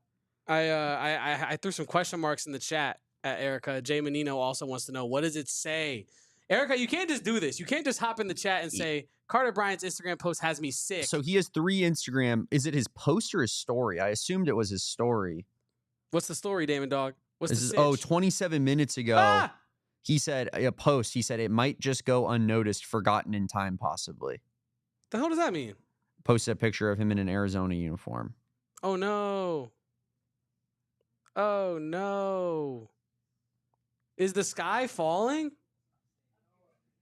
I threw some question marks in the chat at Erica. Jay Menino also wants to know, what does it say? Erica, you can't just do this. You can't just hop in the chat and say, Carter Bryant's Instagram post has me sick. So he has 3 Instagram. Is it his post or his story? I assumed it was his story. What's the story, Damon Dog? What's the sitch? 27 minutes ago, he said, a post, he said it might just go unnoticed, forgotten in time, possibly. The hell does that mean? Posted a picture of him in an Arizona uniform. Oh, no. Oh, no. Is the sky falling?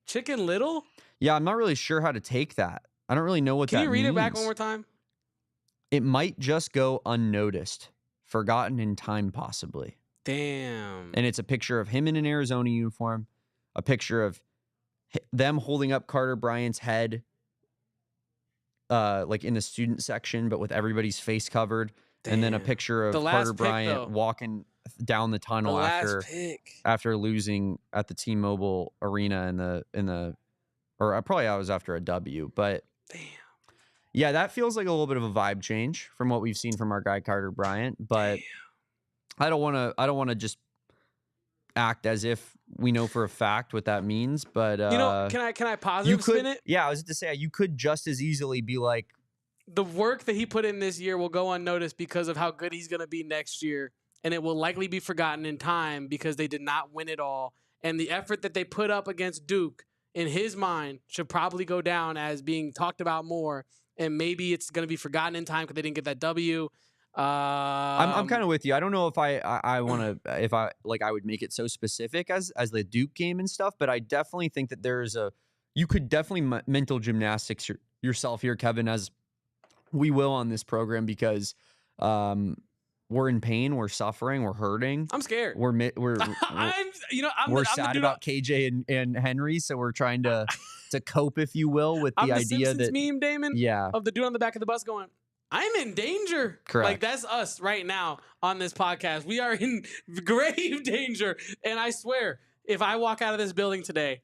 Chicken Little? Yeah, I'm not really sure how to take that. I don't really know what that means. Can you read it back one more time? It might just go unnoticed, forgotten in time, possibly. Damn. And it's a picture of him in an Arizona uniform, a picture of them holding up Carter Bryant's head, like in the student section, but with everybody's face covered. Damn. And then a picture of Carter Bryant walking down the tunnel after losing at the T-Mobile Arena or probably I was after a W, but damn. Yeah, that feels like a little bit of a vibe change from what we've seen from our guy Carter Bryant, but damn. I don't want to just act as if we know for a fact what that means, but can I positive spin it? Yeah, I was to say you could just as easily be like, the work that he put in this year will go unnoticed because of how good he's going to be next year, and it will likely be forgotten in time because they did not win it all, and the effort that they put up against Duke in his mind should probably go down as being talked about more, and maybe it's going to be forgotten in time because they didn't get that W. I'm kind of with you. I don't know if I want to, if I would make it so specific as the Duke game and stuff, but I definitely think that you could definitely mental gymnastics yourself here, Kevin, as we will on this program, because we're in pain, we're suffering, we're hurting. I'm scared. We're sad about KJ and Henry, so we're trying to cope, if you will, with the idea Simpsons that meme, Damon, of the dude on the back of the bus going, I'm in danger. Correct. Like, that's us right now on this podcast. We are in grave danger. And I swear, if I walk out of this building today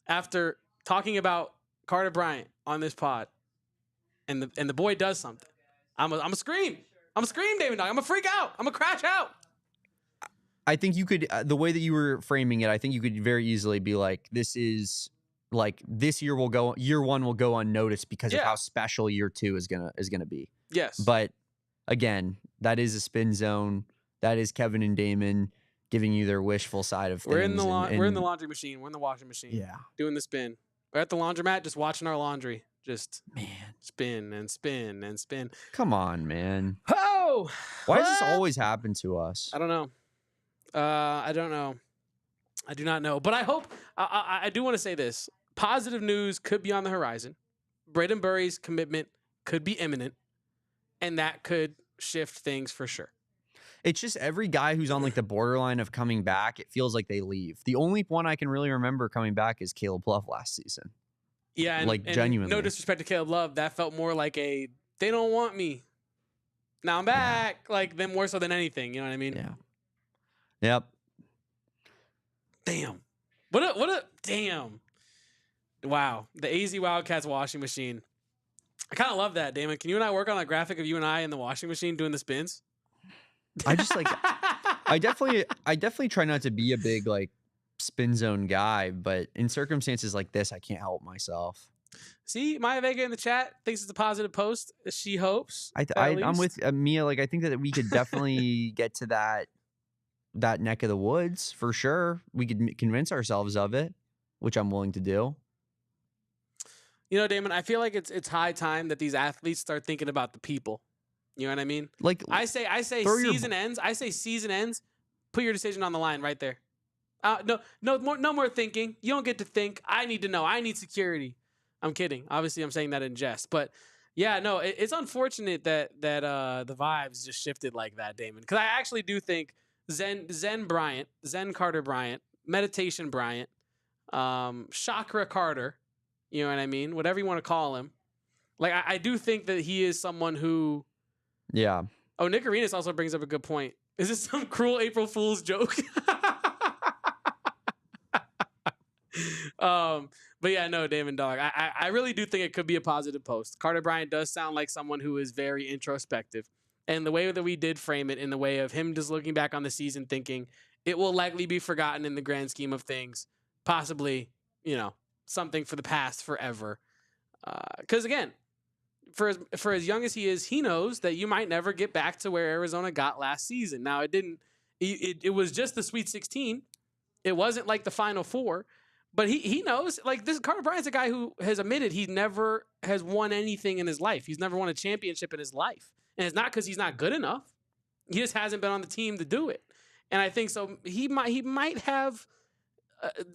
after talking about Carter Bryant on this pod, and the boy does something, I'm a scream. I'm a scream, David Dog. I'm a freak out. I'm a crash out. I think you could, the way that you were framing it, I think you could very easily be like, this year year one will go unnoticed because of how special year two is gonna be. Yes. But again, that is a spin zone. That is Kevin and Damon giving you their wishful side of things. We're in the laundry machine. We're in the washing machine. Yeah. Doing the spin. We're at the laundromat just watching our laundry. Just spin and spin and spin. Come on, man. Oh! Why does this always happen to us? I don't know. I don't know. I do not know. But I hope, I do want to say this. Positive news could be on the horizon. Brayden Burries' commitment could be imminent, and that could shift things for sure. It's just every guy who's on like the borderline of coming back, it feels like they leave. The only one I can really remember coming back is Caleb Love last season. Yeah, and genuinely. No disrespect to Caleb Love, that felt more like they don't want me. Now I'm back. Yeah. Like, them more so than anything. You know what I mean? Yeah. Yep. Damn. What a damn. Wow. The AZ Wildcats washing machine. I kind of love that, Damon. Can you and I work on a graphic of you and I in the washing machine doing the spins? I just I definitely try not to be a big like spin zone guy, but in circumstances like this, I can't help myself. See, Maya Vega in the chat thinks it's a positive post. She hopes. I'm with Mia. Like, I think that we could definitely get to that neck of the woods for sure. We could convince ourselves of it, which I'm willing to do. You know, Damon, I feel like it's high time that these athletes start thinking about the people. You know what I mean? Like, I say season ends. I say season ends. Put your decision on the line right there. No more thinking. You don't get to think. I need to know. I need security. I'm kidding. Obviously, I'm saying that in jest. But yeah, no, it's unfortunate that the vibes just shifted like that, Damon. Because I actually do think Zen Carter Bryant, Meditation Bryant, Chakra Carter, you know what I mean? Whatever you want to call him. Like, I do think that he is someone who... Yeah. Oh, Nick Arenas also brings up a good point. Is this some cruel April Fool's joke? But yeah, no, Damon Dog. I really do think it could be a positive post. Carter Bryant does sound like someone who is very introspective. And the way that we did frame it, in the way of him just looking back on the season thinking, it will likely be forgotten in the grand scheme of things. Possibly, something for the past forever. Because again, for as young as he is, he knows that you might never get back to where Arizona got last season. Now, it was just the Sweet 16. It wasn't like the Final Four. But he knows, like, this Carter Bryant's a guy who has admitted he never has won anything in his life. He's never won a championship in his life. And it's not because he's not good enough. He just hasn't been on the team to do it. And I think so he might have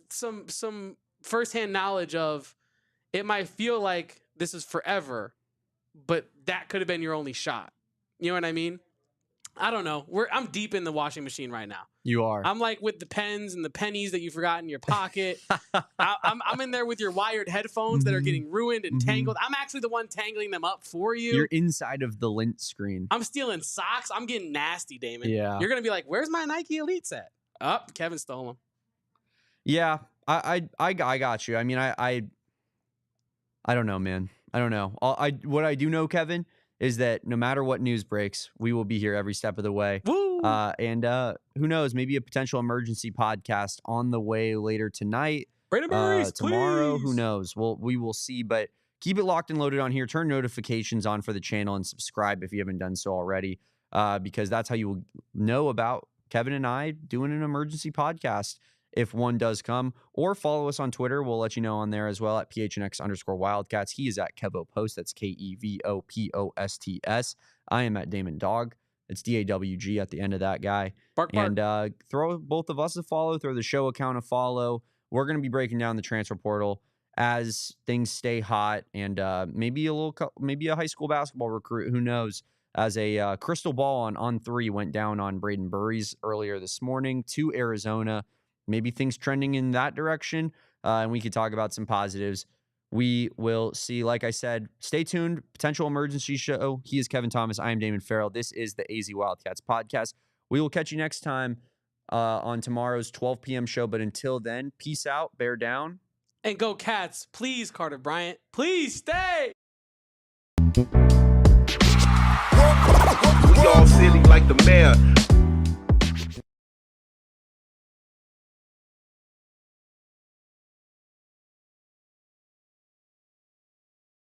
some firsthand knowledge of, it might feel like this is forever, but that could have been your only shot. You know what I mean? I don't know. I'm deep in the washing machine right now. You are. I'm like with the pens and the pennies that you forgot in your pocket. I'm in there with your wired headphones that are getting ruined and tangled. I'm actually the one tangling them up for you. You're inside of the lint screen. I'm stealing socks. I'm getting nasty, Damon. Yeah. You're going to be like, where's my Nike Elites at? Oh, Kevin stole them. Yeah, I got you. I mean, I don't know, man. I don't know. What I do know, Kevin, is that no matter what news breaks, we will be here every step of the way. Woo! And who knows, maybe a potential emergency podcast on the way later tonight. Brayden Burries, tomorrow, please. who knows? We will see, but keep it locked and loaded on here. Turn notifications on for the channel and subscribe if you haven't done so already, because that's how you will know about Kevin and I doing an emergency podcast if one does come, or follow us on Twitter. We'll let you know on there as well at PHNX_Wildcats. He is at Kevo Post. That's KEVOPOSTS. I am at Damon Dog. It's DAWG at the end of that guy. Bark. And throw both of us a follow, throw the show account a follow. We're going to be breaking down the transfer portal as things stay hot, and maybe a high school basketball recruit, who knows, as a crystal ball on 3 went down on Brayden Burries earlier this morning to Arizona. Maybe things trending in that direction, and we could talk about some positives. We will see. Like I said, stay tuned. Potential emergency show. He is Kevin Thomas. I am Damon Fairall. This is the AZ Wildcats Podcast. We will catch you next time on tomorrow's 12 p.m. show. But until then, peace out, bear down. And go Cats. Please, Carter Bryant. Please stay. We all silly like the mayor.